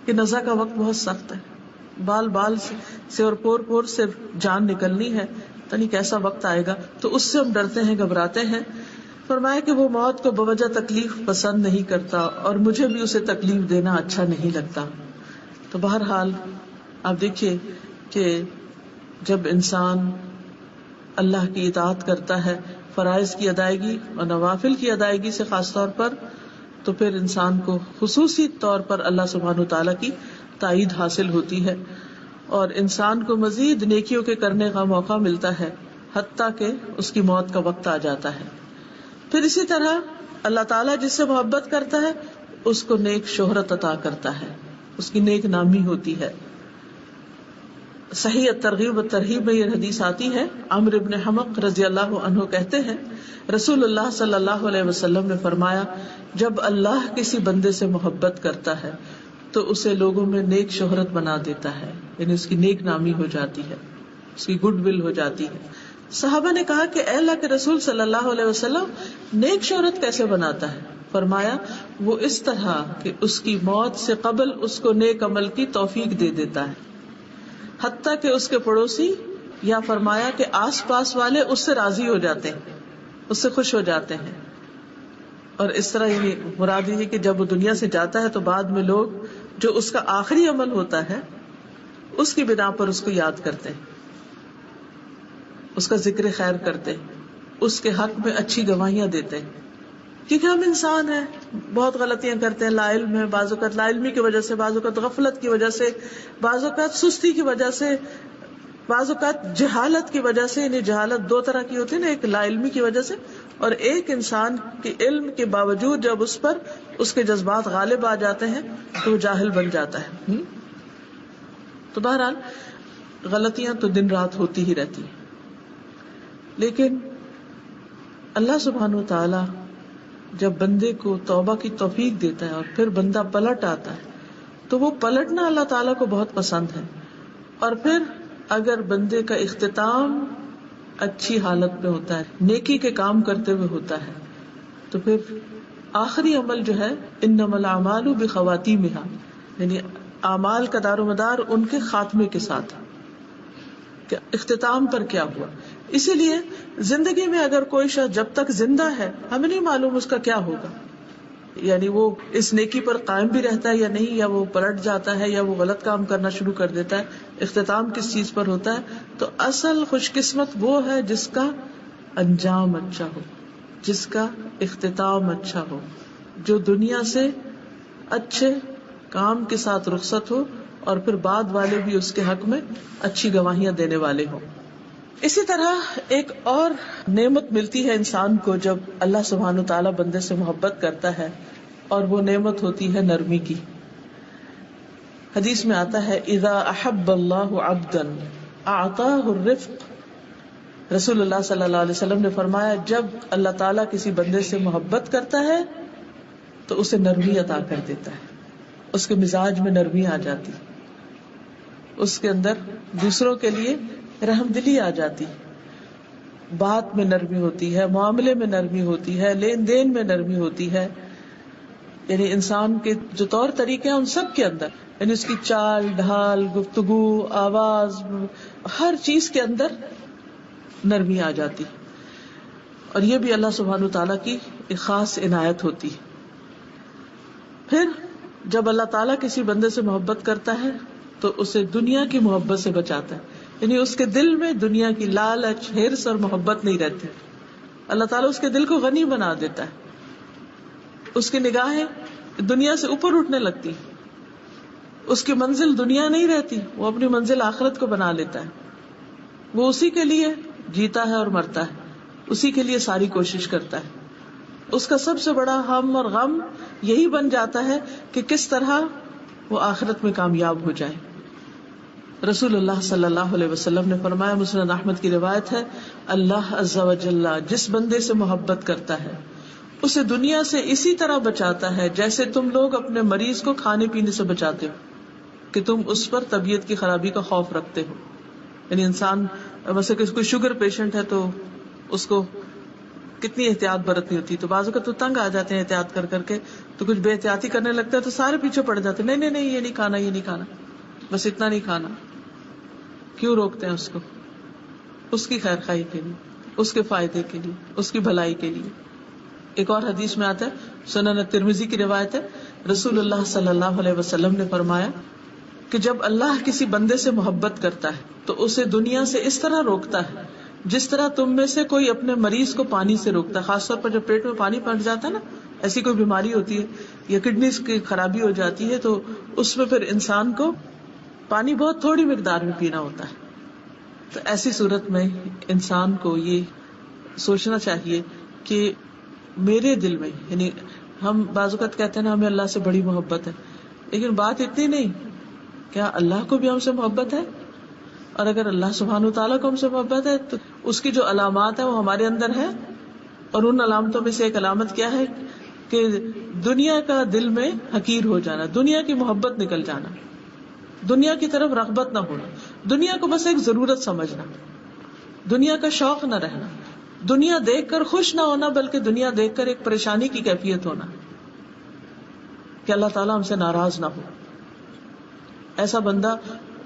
کہ نزا کا وقت بہت سخت ہے، بال بال سے اور پور پور سے جان نکلنی ہے، پتہ نہیں کیسا وقت آئے گا، تو اس سے ہم ڈرتے ہیں، گھبراتے ہیں. فرمایا کہ وہ موت کو بوجہ تکلیف پسند نہیں کرتا اور مجھے بھی اسے تکلیف دینا اچھا نہیں لگتا. تو بہرحال آپ دیکھیے کہ جب انسان اللہ کی اطاعت کرتا ہے، فرائض کی ادائیگی اور نوافل کی ادائیگی سے خاص طور پر، تو پھر انسان کو خصوصی طور پر اللہ سبحانہ وتعالیٰ کی تائید حاصل ہوتی ہے اور انسان کو مزید نیکیوں کے کرنے کا موقع ملتا ہے حتیٰ کہ اس کی موت کا وقت آ جاتا ہے. پھر اسی طرح اللہ تعالیٰ جس سے محبت کرتا ہے اس کو نیک شہرت عطا کرتا ہے، اس کی نیک نامی ہوتی ہے. صحیح الترغیب والترہیب میں یہ حدیث آتی ہے، عمرو بن حمق رضی اللہ عنہ کہتے ہیں رسول اللہ صلی اللہ علیہ وسلم نے فرمایا، جب اللہ کسی بندے سے محبت کرتا ہے تو اسے لوگوں میں نیک شہرت بنا دیتا ہے، یعنی اس کی نیک نامی ہو جاتی ہے، اس کی گڈ ول ہو جاتی ہے. صحابہ نے کہا کہ اے اللہ کے رسول صلی اللہ علیہ وسلم، نیک شہرت کیسے بناتا ہے؟ فرمایا وہ اس طرح کہ اس کی موت سے قبل اس کو نیک عمل کی توفیق دے دیتا ہے، حتیٰ کہ اس کے پڑوسی یا فرمایا کہ آس پاس والے اس سے راضی ہو جاتے ہیں، اس سے خوش ہو جاتے ہیں. اور اس طرح یعنی مراد یہ ہے کہ جب وہ دنیا سے جاتا ہے تو بعد میں لوگ جو اس کا آخری عمل ہوتا ہے اس کی بنا پر اس کو یاد کرتے ہیں، اس کا ذکر خیر کرتے ہیں، اس کے حق میں اچھی گواہیاں دیتے ہیں. کیونکہ ہم انسان ہیں، بہت غلطیاں کرتے ہیں، لا علم ہے، بعض اوقات لا علمی کی وجہ سے، بعض اوقات غفلت کی وجہ سے، بعض اوقات سستی کی وجہ سے، بعض اوقات جہالت کی وجہ سے. یعنی جہالت دو طرح کی ہوتی ہے نا، ایک لا علمی کی وجہ سے اور ایک انسان کے علم کے باوجود جب اس پر اس کے جذبات غالب آ جاتے ہیں تو وہ جاہل بن جاتا ہے. تو بہرحال غلطیاں تو دن رات ہوتی ہی رہتی ہیں، لیکن اللہ سبحانہ وتعالی جب بندے کو توبہ کی توفیق دیتا ہے اور پھر بندہ پلٹ آتا ہے تو وہ پلٹنا اللہ تعالیٰ کو بہت پسند ہے. اور پھر اگر بندے کا اختتام اچھی حالت میں ہوتا ہے, نیکی کے کام کرتے ہوئے ہوتا ہے, تو پھر آخری عمل جو ہے انما الاعمال بخواتیمها, یعنی اعمال کا دار و مدار ان کے خاتمے کے ساتھ, کہ اختتام پر کیا ہوا. اسی لیے زندگی میں اگر کوئی شخص جب تک زندہ ہے ہمیں نہیں معلوم اس کا کیا ہوگا, یعنی وہ اس نیکی پر قائم بھی رہتا ہے یا نہیں, یا وہ پلٹ جاتا ہے یا وہ غلط کام کرنا شروع کر دیتا ہے, اختتام کس چیز پر ہوتا ہے. تو اصل خوش قسمت وہ ہے جس کا انجام اچھا ہو, جس کا اختتام اچھا ہو, جو دنیا سے اچھے کام کے ساتھ رخصت ہو اور پھر بعد والے بھی اس کے حق میں اچھی گواہیاں دینے والے ہوں. اسی طرح ایک اور نعمت ملتی ہے انسان کو جب اللہ سبحانہ وتعالی بندے سے محبت کرتا ہے, اور وہ نعمت ہوتی ہے نرمی کی. حدیث میں آتا ہے اذا احب اللہ عبدا اعطاہ الرفق. رسول اللہ صلی اللہ علیہ وسلم نے فرمایا جب اللہ تعالیٰ کسی بندے سے محبت کرتا ہے تو اسے نرمی عطا کر دیتا ہے, اس کے مزاج میں نرمی آ جاتی, اس کے اندر دوسروں کے لیے رحم دلی آ جاتی, بات میں نرمی ہوتی ہے, معاملے میں نرمی ہوتی ہے, لین دین میں نرمی ہوتی ہے. یعنی انسان کے جو طور طریقے ہیں ان سب کے اندر, یعنی اس کی چال ڈھال, گفتگو, آواز, ہر چیز کے اندر نرمی آ جاتی. اور یہ بھی اللہ سبحانہ تعالیٰ کی ایک خاص عنایت ہوتی. پھر جب اللہ تعالیٰ کسی بندے سے محبت کرتا ہے تو اسے دنیا کی محبت سے بچاتا ہے, یعنی اس کے دل میں دنیا کی لالچ, ہرس اور محبت نہیں رہتی. اللہ تعالیٰ اس کے دل کو غنی بنا دیتا ہے, اس کی نگاہیں دنیا سے اوپر اٹھنے لگتی, اس کی منزل دنیا نہیں رہتی, وہ اپنی منزل آخرت کو بنا لیتا ہے. وہ اسی کے لیے جیتا ہے اور مرتا ہے, اسی کے لیے ساری کوشش کرتا ہے. اس کا سب سے بڑا ہم اور غم یہی بن جاتا ہے کہ کس طرح وہ آخرت میں کامیاب ہو جائے. رسول اللہ صلی اللہ علیہ وسلم نے فرمایا, مسند احمد کی روایت ہے, اللہ عز و جل جس بندے سے محبت کرتا ہے اسے دنیا سے اسی طرح بچاتا ہے جیسے تم لوگ اپنے مریض کو کھانے پینے سے بچاتے ہو کہ تم اس پر طبیعت کی خرابی کا خوف رکھتے ہو. یعنی انسان ویسے کہ کوئی شوگر پیشنٹ ہے تو اس کو کتنی احتیاط برتنی ہوتی, تو بعض اوقات تو تنگ آ جاتے ہیں احتیاط کر کر کے, تو کچھ بے احتیاطی کرنے لگتا ہے تو سارے پیچھے پڑ جاتے ہیں, نہیں یہ نہیں کھانا, یہ نہیں کھانا, بس اتنا نہیں کھانا. کیوں روکتے ہیں اس کو؟ اس کی خیر خواہی کے لیے, اس کے فائدے کے لیے, اس کی بھلائی کے لیے. ایک اور حدیث میں آتا ہے, سنن ترمذی کی روایت ہے, رسول اللہ صلی اللہ علیہ وسلم نے فرمایا کہ جب اللہ کسی بندے سے محبت کرتا ہے تو اسے دنیا سے اس طرح روکتا ہے جس طرح تم میں سے کوئی اپنے مریض کو پانی سے روکتا ہے. خاص طور پر جب پیٹ میں پانی پڑ جاتا ہے نا, ایسی کوئی بیماری ہوتی ہے یا کڈنیز کی خرابی ہو جاتی ہے, تو اس میں پھر انسان کو پانی بہت تھوڑی مقدار میں پینا ہوتا ہے. تو ایسی صورت میں انسان کو یہ سوچنا چاہیے کہ میرے دل میں, یعنی ہم بعض اوقات کہتے ہیں نا ہمیں اللہ سے بڑی محبت ہے, لیکن بات اتنی نہیں, کیا اللہ کو بھی ہم سے محبت ہے؟ اور اگر اللہ سبحانہ تعالیٰ کو ہم سے محبت ہے تو اس کی جو علامات ہیں وہ ہمارے اندر ہے. اور ان علامتوں میں سے ایک علامت کیا ہے کہ دنیا کا دل میں حقیر ہو جانا, دنیا کی محبت نکل جانا, دنیا کی طرف رغبت نہ ہونا, دنیا کو بس ایک ضرورت سمجھنا, دنیا کا شوق نہ رہنا, دنیا دیکھ کر خوش نہ ہونا بلکہ دنیا دیکھ کر ایک پریشانی کی کیفیت ہونا کہ اللہ تعالیٰ ہم سے ناراض نہ ہو. ایسا بندہ,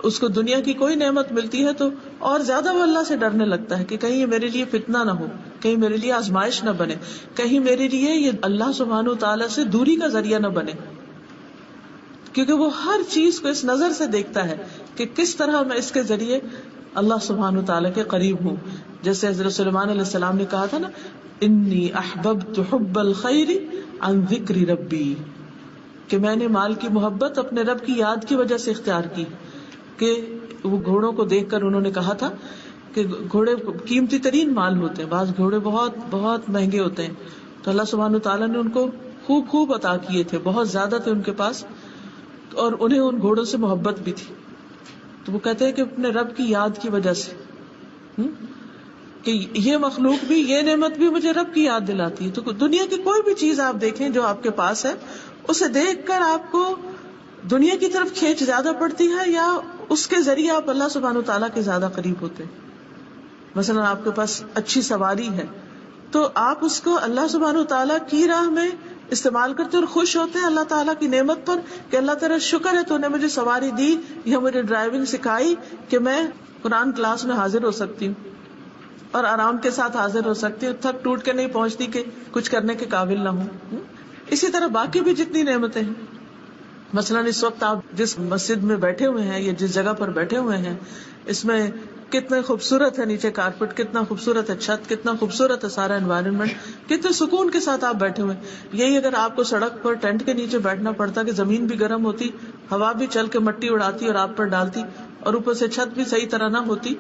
اس کو دنیا کی کوئی نعمت ملتی ہے تو اور زیادہ وہ اللہ سے ڈرنے لگتا ہے کہ کہیں یہ میرے لیے فتنہ نہ ہو, کہیں میرے لیے آزمائش نہ بنے, کہیں میرے لیے یہ اللہ سبحانہ تعالیٰ سے دوری کا ذریعہ نہ بنے, کیونکہ وہ ہر چیز کو اس نظر سے دیکھتا ہے کہ کس طرح میں اس کے ذریعے اللہ سبحانہ تعالیٰ کے قریب ہوں. جیسے حضرت سلیمان علیہ السلام نے کہا تھا نا, انی احببت حب الخیر عن ذکر ربی, کہ میں نے مال کی محبت اپنے رب کی یاد کی وجہ سے اختیار کی. کہ وہ گھوڑوں کو دیکھ کر انہوں نے کہا تھا کہ گھوڑے قیمتی ترین مال ہوتے ہیں, بعض گھوڑے بہت بہت مہنگے ہوتے ہیں, تو اللہ سبحانہ تعالیٰ نے ان کو خوب عطا کیے تھے, بہت زیادہ تھے ان کے پاس, اور انہیں ان گھوڑوں سے محبت بھی تھی. تو وہ کہتے ہیں کہ اپنے رب کی یاد کی وجہ سے کہ یہ مخلوق بھی، یہ نعمت بھی مجھے رب کی یاد دلاتی ہے. تو دنیا کی کوئی بھی چیز آپ دیکھیں جو آپ کے پاس ہے، اسے دیکھ کر آپ کو دنیا کی طرف کھینچ زیادہ پڑتی ہے یا اس کے ذریعے آپ اللہ سبحانہ وتعالیٰ کے زیادہ قریب ہوتے ہیں؟ مثلا آپ کے پاس اچھی سواری ہے تو آپ اس کو اللہ سبحانہ وتعالیٰ کی راہ میں استعمال کرتے اور خوش ہوتے ہیں اللہ تعالیٰ کی نعمت پر کہ اللہ تعالیٰ شکر ہے تو نے مجھے سواری دی یا مجھے ڈرائیونگ سکھائی کہ میں قرآن کلاس میں حاضر ہو سکتی ہوں اور آرام کے ساتھ حاضر ہو سکتی ہوں، تھک ٹوٹ کے نہیں پہنچتی کہ کچھ کرنے کے قابل نہ ہوں. اسی طرح باقی بھی جتنی نعمتیں ہیں، مثلاً اس وقت آپ جس مسجد میں بیٹھے ہوئے ہیں یا جس جگہ پر بیٹھے ہوئے ہیں، اس میں کتنے خوبصورت ہے نیچے کارپیٹ، کتنا خوبصورت ہے چھت، کتنا خوبصورت ہے سارا انوائرمنٹ، کتنے سکون کے ساتھ آپ بیٹھے ہوئے. یہی اگر آپ کو سڑک پر ٹینٹ کے نیچے بیٹھنا پڑتا کہ زمین بھی گرم ہوتی، ہوا بھی چل کے مٹی اڑاتی اور آپ پر ڈالتی اور اوپر سے چھت بھی صحیح طرح نہ ہوتی،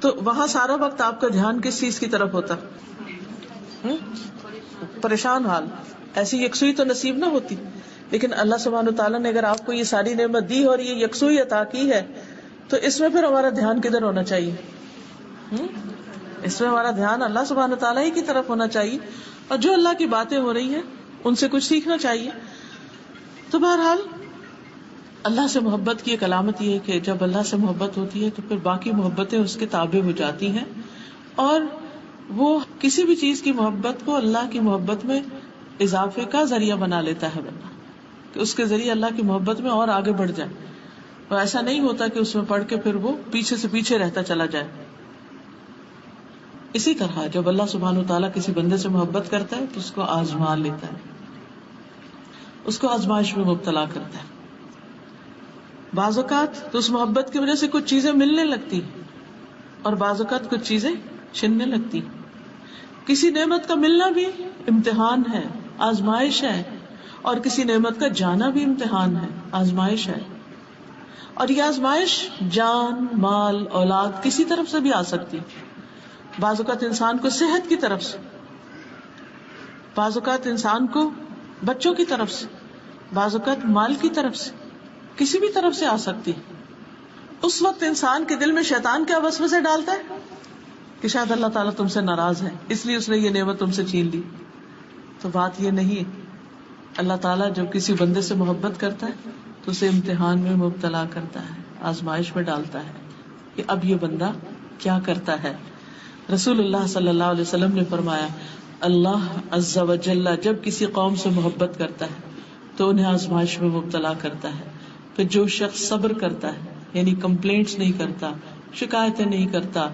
تو وہاں سارا وقت آپ کا دھیان کس چیز کی طرف ہوتا؟ پریشان حال. ایسی یکسوئی تو نصیب نہ ہوتی. لیکن اللہ سبحانہ تعالیٰ نے اگر آپ کو یہ ساری نعمت دی اور یہ یکسوئی عطا کی ہے تو اس میں پھر ہمارا دھیان کدھر ہونا چاہیے؟ اس میں ہمارا دھیان اللہ سبحانہ تعالیٰ ہی کی طرف ہونا چاہیے اور جو اللہ کی باتیں ہو رہی ہیں ان سے کچھ سیکھنا چاہیے. تو بہرحال اللہ سے محبت کی ایک علامت یہ ہے کہ جب اللہ سے محبت ہوتی ہے تو پھر باقی محبتیں اس کے تابع ہو جاتی ہیں اور وہ کسی بھی چیز کی محبت کو اللہ کی محبت میں اضافے کا ذریعہ بنا لیتا ہے بندہ، کہ اس کے ذریعے اللہ کی محبت میں اور آگے بڑھ جائے. تو ایسا نہیں ہوتا کہ اس میں پڑھ کے پھر وہ پیچھے سے پیچھے رہتا چلا جائے. اسی طرح جب اللہ سبحانہ وتعالیٰ کسی بندے سے محبت کرتا ہے تو اس کو آزما لیتا ہے، اس کو آزمائش میں مبتلا کرتا ہے. بعض اوقات تو اس محبت کی وجہ سے کچھ چیزیں ملنے لگتی اور بعض اوقات کچھ چیزیں چھننے لگتی. کسی نعمت کا ملنا بھی امتحان ہے، آزمائش ہے، اور کسی نعمت کا جانا بھی امتحان ہے، آزمائش ہے. اور یہ آزمائش جان، مال، اولاد کسی طرف سے بھی آ سکتی. بعض اوقات انسان کو صحت کی طرف سے، بعض اوقات انسان کو بچوں کی طرف سے، بعض اوقات مال کی طرف سے، کسی بھی طرف سے آ سکتی. اس وقت انسان کے دل میں شیطان کیا وسوسے ڈالتا ہے کہ شاید اللہ تعالیٰ تم سے ناراض ہے اس لیے اس نے یہ نعمت تم سے چھین لی. تو بات یہ نہیں ہے. اللہ تعالیٰ جب کسی بندے سے محبت کرتا ہے تو اسے امتحان میں مبتلا کرتا ہے، آزمائش میں ڈالتا ہے کہ اب یہ بندہ کیا کرتا ہے. رسول اللہ صلی اللہ علیہ وسلم نے فرمایا اللہ عز و جل جب کسی قوم سے محبت کرتا ہے تو انہیں آزمائش میں مبتلا کرتا ہے. پھر جو شخص صبر کرتا ہے یعنی کمپلینٹس نہیں کرتا، شکایتیں نہیں کرتا،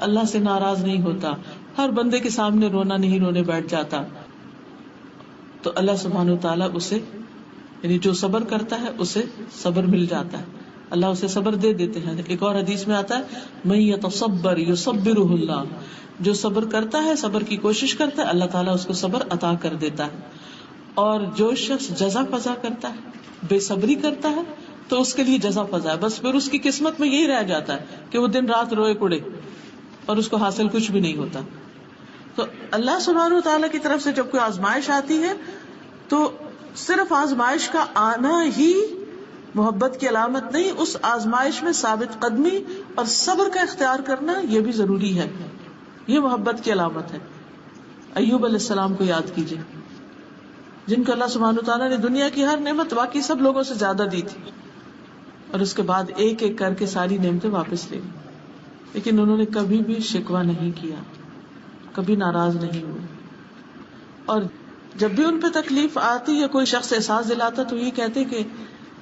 اللہ سے ناراض نہیں ہوتا، ہر بندے کے سامنے رونا نہیں رونے بیٹھ جاتا، تو اللہ سبحانہ وتعالیٰ اسے یعنی جو صبر کرتا ہے اسے صبر مل جاتا ہے، اللہ اسے صبر دے دیتے ہیں. ایک اور حدیث میں آتا ہے من یتصبر یصبرہ اللہ، جو صبر کرتا ہے، صبر کی کوشش کرتا ہے، اللہ تعالیٰ اس کو صبر عطا کر دیتا ہے. اور جو شخص جزا فضا کرتا ہے، بے صبری کرتا ہے، تو اس کے لیے جزا فضا ہے، بس پھر اس کی قسمت میں یہی رہ جاتا ہے کہ وہ دن رات روئے کڑے اور اس کو حاصل کچھ بھی نہیں ہوتا. تو اللہ سبحانہ وتعالیٰ کی طرف سے جب کوئی آزمائش آتی ہے تو صرف آزمائش کا آنا ہی محبت کی علامت نہیں، اس آزمائش میں ثابت قدمی اور صبر کا اختیار کرنا یہ بھی ضروری ہے، یہ محبت کی علامت ہے. ایوب علیہ السلام کو یاد کیجیے، جن کو اللہ سبحانہ وتعالیٰ نے دنیا کی ہر نعمت باقی سب لوگوں سے زیادہ دی تھی اور اس کے بعد ایک ایک کر کے ساری نعمتیں واپس لے لی، لیکن انہوں نے کبھی بھی شکوہ نہیں کیا، کبھی ناراض نہیں ہوئے. اور جب بھی ان پہ تکلیف آتی یا کوئی شخص احساس دلاتا تو یہ کہتے کہ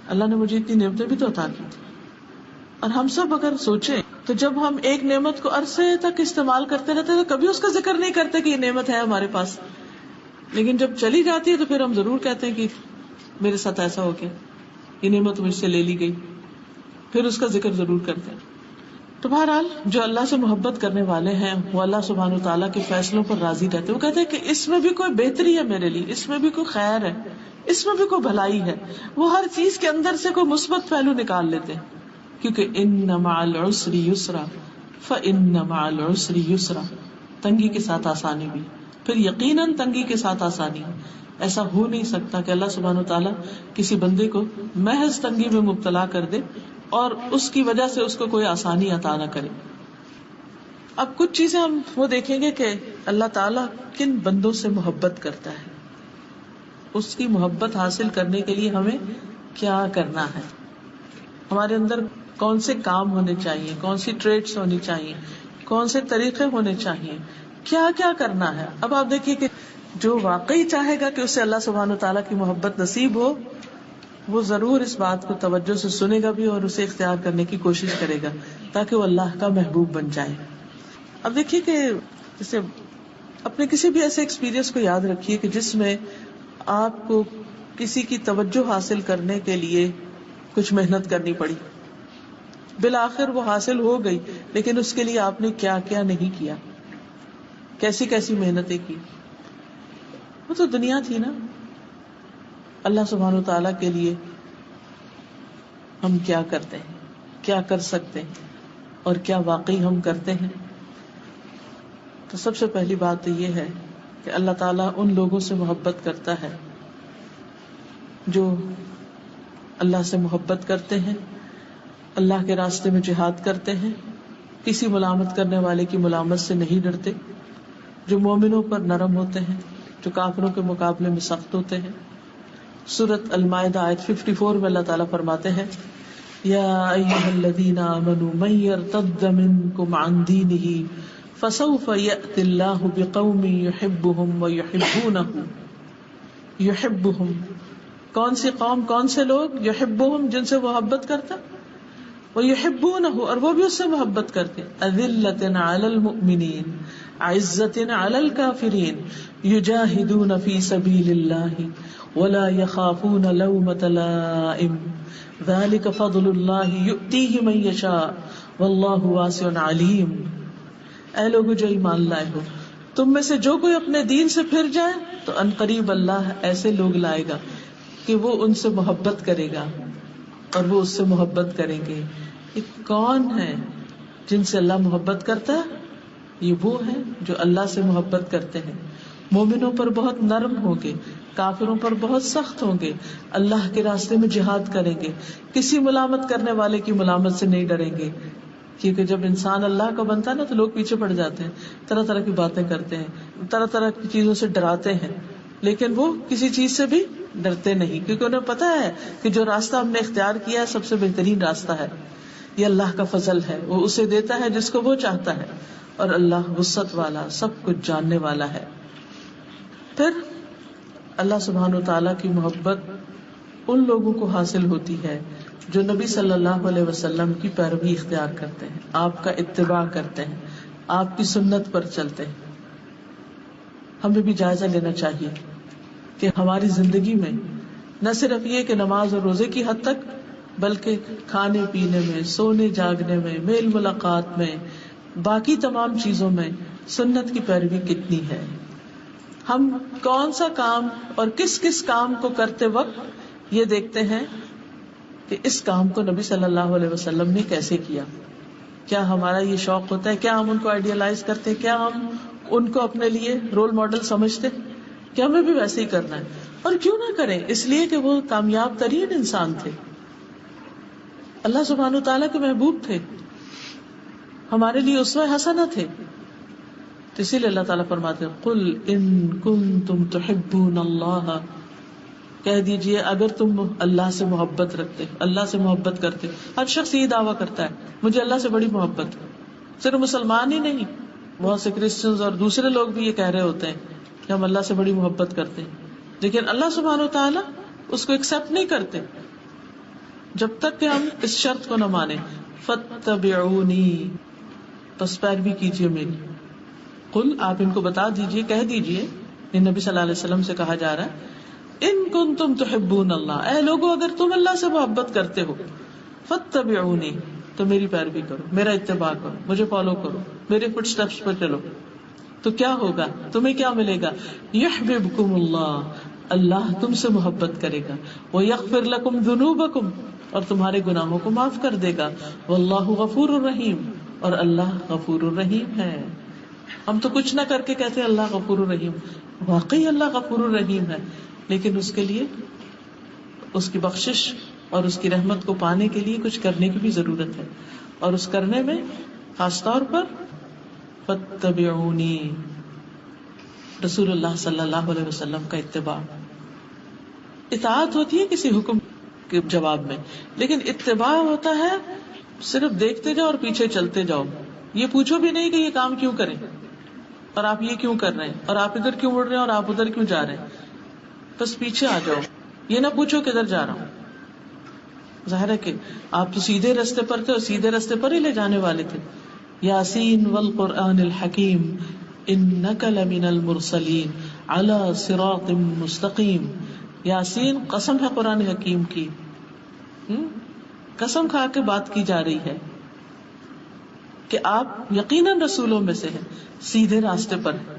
اللہ نے مجھے اتنی نعمتیں بھی تو عطا کی تھی. اور ہم سب اگر سوچیں تو جب ہم ایک نعمت کو عرصے تک استعمال کرتے رہتے تو کبھی اس کا ذکر نہیں کرتے کہ یہ نعمت ہے ہمارے پاس، لیکن جب چلی جاتی ہے تو پھر ہم ضرور کہتے ہیں کہ میرے ساتھ ایسا ہو گیا، یہ نعمت مجھ سے لے لی گئی، پھر اس کا ذکر ضرور کرتے ہیں. تو بہرحال جو اللہ سے محبت کرنے والے ہیں وہ اللہ سبحانہ وتعالیٰ کے فیصلوں پر راضی رہتے. وہ کہتے ہیں کہ اس میں بھی کوئی بہتری ہے میرے لیے، اس میں بھی کوئی خیر ہے، اس میں بھی کوئی بھلائی ہے. وہ ہر چیز کے اندر سے کوئی مثبت پہلو نکال لیتے ہیں، کیونکہ ان مع العسر یسرا فان مع العسر یسرا، تنگی کے ساتھ آسانی بھی، پھر یقیناً تنگی کے ساتھ آسانی. ایسا ہو نہیں سکتا کہ اللہ سبحانہ وتعالیٰ کسی بندے کو محض تنگی میں مبتلا کر دے اور اس کی وجہ سے اس کو کوئی آسانی عطا نہ کرے. اب کچھ چیزیں ہم وہ دیکھیں گے کہ اللہ تعالیٰ کن بندوں سے محبت کرتا ہے، اس کی محبت حاصل کرنے کے لیے ہمیں کیا کرنا ہے، ہمارے اندر کون سے کام ہونے چاہیے، کون سی ٹریٹس ہونی چاہیے، کون سے طریقے ہونے چاہیے، کیا کیا کرنا ہے. اب آپ دیکھیے کہ جو واقعی چاہے گا کہ اسے اللہ سبحانہ وتعالیٰ کی محبت نصیب ہو، وہ ضرور اس بات کو توجہ سے سنے گا بھی اور اسے اختیار کرنے کی کوشش کرے گا تاکہ وہ اللہ کا محبوب بن جائے. اب دیکھیے کہ جیسے اپنے کسی بھی ایسے ایکسپیرئنس کو یاد رکھیے کہ جس میں آپ کو کسی کی توجہ حاصل کرنے کے لیے کچھ محنت کرنی پڑی، بالآخر وہ حاصل ہو گئی، لیکن اس کے لیے آپ نے کیا کیا نہیں کیا، کیسی کیسی محنتیں کی. وہ تو دنیا تھی نا. اللہ سبحانہ وتعالیٰ کے لیے ہم کیا کرتے ہیں، کیا کر سکتے ہیں اور کیا واقعی ہم کرتے ہیں. تو سب سے پہلی بات تو یہ ہے کہ اللہ تعالیٰ ان لوگوں سے محبت کرتا ہے جو اللہ سے محبت کرتے ہیں، اللہ کے راستے میں جہاد کرتے ہیں، کسی ملامت کرنے والے کی ملامت سے نہیں ڈرتے، جو مومنوں پر نرم ہوتے ہیں، جو کافروں کے مقابلے میں سخت ہوتے ہیں. سورۃ المائدہ آیت 54 میں اللہ تعالیٰ فرماتے ہیں یا ایھا الذین آمنوا من یرتد منکم عن دینہ فسوف یأتی اللہ بقوم یحبهم ویحبونہ. یحبهم کون سی قوم، کون سے لوگ؟ یحبهم جن سے محبت کرتا، ویحبونہ اور وہ بھی اس سے محبت کرتے. اذلۃ علی المؤمنین عزۃ علی الکافرین یجاہدون فی سبیل اللہ ولا يخافون لومۃ لائم ذلک فضل اللہ یؤتیہ من یشاء واللہ واسع علیم. اے لوگو جو ایمان لائے ہو، تم میں سے جو کوئی اپنے دین سے پھر جائے تو عنقریب اللہ ایسے لوگ لائے گا کہ وہ ان سے محبت کرے گا اور وہ اس سے محبت کریں گے. یہ کون ہے جن سے اللہ محبت کرتا ہے؟ یہ وہ ہیں جو اللہ سے محبت کرتے ہیں، مومنوں پر بہت نرم ہوں گے، کافروں پر بہت سخت ہوں گے، اللہ کے راستے میں جہاد کریں گے، کسی ملامت کرنے والے کی ملامت سے نہیں ڈریں گے. کیونکہ جب انسان اللہ کا بنتا ہے نا تو لوگ پیچھے پڑ جاتے ہیں، طرح طرح کی باتیں کرتے ہیں، طرح طرح کی چیزوں سے ڈراتے ہیں، لیکن وہ کسی چیز سے بھی ڈرتے نہیں، کیونکہ انہیں پتا ہے کہ جو راستہ ہم نے اختیار کیا ہے سب سے بہترین راستہ ہے، یہ اللہ کا فضل ہے، وہ اسے دیتا ہے جس کو وہ چاہتا ہے، اور اللہ وسعت والا، سب کچھ جاننے والا ہے. پھر اللہ سبحانہ وتعالیٰ کی محبت ان لوگوں کو حاصل ہوتی ہے جو نبی صلی اللہ علیہ وسلم کی پیروی اختیار کرتے ہیں، آپ کا اتباع کرتے ہیں، آپ کی سنت پر چلتے ہیں. ہمیں بھی جائزہ لینا چاہیے کہ ہماری زندگی میں نہ صرف یہ کہ نماز اور روزے کی حد تک، بلکہ کھانے پینے میں، سونے جاگنے میں، میل ملاقات میں، باقی تمام چیزوں میں سنت کی پیروی کتنی ہے. ہم کون سا کام اور کس کس کام کو کرتے وقت یہ دیکھتے ہیں کہ اس کام کو نبی صلی اللہ علیہ وسلم نے کیسے کیا. کیا ہمارا یہ شوق ہوتا ہے؟ کیا ہم ان کو آئیڈیلائز کرتے ہیں؟ کیا ہم ان کو اپنے لیے رول ماڈل سمجھتے کہ ہمیں بھی ویسے ہی کرنا ہے؟ اور کیوں نہ کریں، اس لیے کہ وہ کامیاب ترین انسان تھے، اللہ سبحانہ وتعالیٰ کے محبوب تھے، ہمارے لیے اسوہ حسنہ تھے. تو اسی لیے اللہ تعالیٰ فرماتے ہیں قل ان کنتم تحبون اللہ، کہہ دیجئے اگر تم اللہ سے محبت رکھتے، اللہ سے محبت کرتے. ہر شخص یہ دعویٰ کرتا ہے مجھے اللہ سے بڑی محبت ہے، صرف مسلمان ہی نہیں، بہت سے کرسچنز اور دوسرے لوگ بھی یہ کہہ رہے ہوتے ہیں کہ ہم اللہ سے بڑی محبت کرتے ہیں، لیکن اللہ سبحانہ وتعالیٰ اس کو ایکسپٹ نہیں کرتے جب تک کہ ہم اس شرط کو نہ مانیں فاتبعونی، پس پیروی کیجیے میری. قل آپ ان کو بتا دیجئے، کہہ دیجئے، یہ نبی صلی اللہ علیہ وسلم سے کہا جا رہا ہے ان کنتم تحبون اللہ، اے لوگو اگر تم اللہ سے محبت کرتے ہو، فاتبعونی تو میری پیروی کرو، میرا اتباع کرو، مجھے فالو کرو، میرے فٹ سٹیپس پر چلو. تو کیا ہوگا؟ تمہیں کیا ملے گا؟ یحببکم اللہ، اللہ تم سے محبت کرے گا، ویغفر لکم ذنوبکم اور تمہارے گناہوں کو معاف کر دے گا، واللہ غفور الرحیم اور اللہ غفور الرحیم ہے. ہم تو کچھ نہ کر کے کہتے ہیں اللہ غفور الرحیم، واقعی اللہ غفور الرحیم ہے، لیکن اس کے لیے اس کی بخشش اور اس کی رحمت کو پانے کے لیے کچھ کرنے کی بھی ضرورت ہے، اور اس کرنے میں خاص طور پر فاتبعونی، رسول اللہ صلی اللہ علیہ وسلم کا اتباع. اطاعت ہوتی ہے کسی حکم کے جواب میں، لیکن اتباع ہوتا ہے صرف دیکھتے جاؤ اور پیچھے چلتے جاؤ. یہ پوچھو بھی نہیں کہ یہ کام کیوں کریں، اور آپ یہ کیوں کر رہے ہیں، اور آپ ادھر کیوں مڑ رہے ہیں، اور آپ ادھر کیوں جا رہے ہیں. بس پیچھے آ جاؤ، یہ نہ پوچھو کدھر جا رہا ہوں. ظاہر ہے کہ آپ تو سیدھے رستے پر تھے اور سیدھے رستے پر ہی لے جانے والے تھے. یاسین والقرآن الحکیم انک لمن المرسلین علی صراط مستقیم. یاسین قسم ہے قرآن حکیم کی، قسم کھا کے بات کی جا رہی ہے کہ آپ یقیناً رسولوں میں سے ہیں، سیدھے راستے پر ہیں.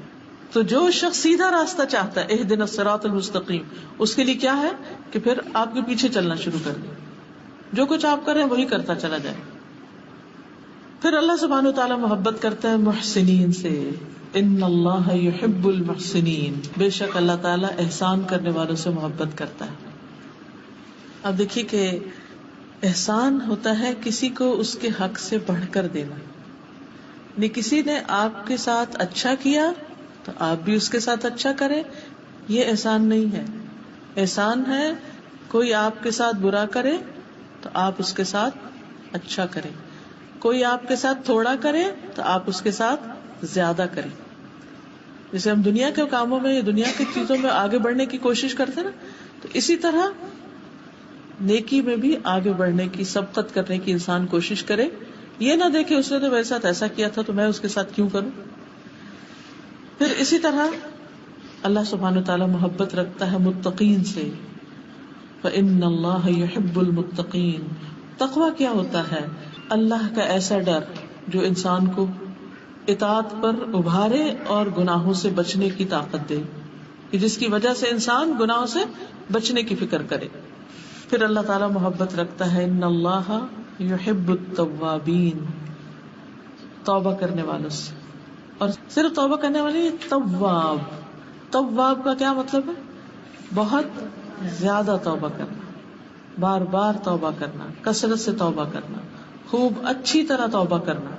تو جو شخص سیدھا راستہ چاہتا ہے، اہدنا الصراط المستقیم، اس کے لیے کیا ہے کہ پھر آپ کے پیچھے چلنا شروع کر دیں، جو کچھ آپ کریں وہی کرتا چلا جائے. پھر اللہ سبحانہ وتعالیٰ محبت کرتا ہے محسنین سے. ان اللہ یحب المحسنین، بے شک اللہ تعالیٰ احسان کرنے والوں سے محبت کرتا ہے. اب دیکھیے کہ احسان ہوتا ہے کسی کو اس کے حق سے بڑھ کر دینا. نہیں، کسی نے آپ کے ساتھ اچھا کیا تو آپ بھی اس کے ساتھ اچھا کریں، یہ احسان نہیں ہے. احسان ہے کوئی آپ کے ساتھ برا کرے تو آپ اس کے ساتھ اچھا کریں، کوئی آپ کے ساتھ تھوڑا کرے تو آپ اس کے ساتھ زیادہ کریں. جیسے ہم دنیا کے کاموں میں یا دنیا کی چیزوں میں آگے بڑھنے کی کوشش کرتے نا، تو اسی طرح نیکی میں بھی آگے بڑھنے کی، سبقت کرنے کی انسان کوشش کرے. یہ نہ دیکھے اس نے تو میرے ساتھ ایسا کیا تھا تو میں اس کے ساتھ کیوں کروں. پھر اسی طرح اللہ سبحانہ وتعالیٰ محبت رکھتا ہے متقین سے. فإن اللہ یحب المتقین. تقویٰ کیا ہوتا ہے؟ اللہ کا ایسا ڈر جو انسان کو اطاعت پر ابھارے اور گناہوں سے بچنے کی طاقت دے، کہ جس کی وجہ سے انسان گناہوں سے بچنے کی فکر کرے. پھر اللہ تعالیٰ محبت رکھتا ہے ان اللہ یحب التوابین، توبہ کرنے والوں سے. اور صرف توبہ کرنے والے تواب. تواب کا کیا مطلب ہے؟ بہت زیادہ توبہ کرنا، بار بار توبہ کرنا، کثرت سے توبہ کرنا، خوب اچھی طرح توبہ کرنا.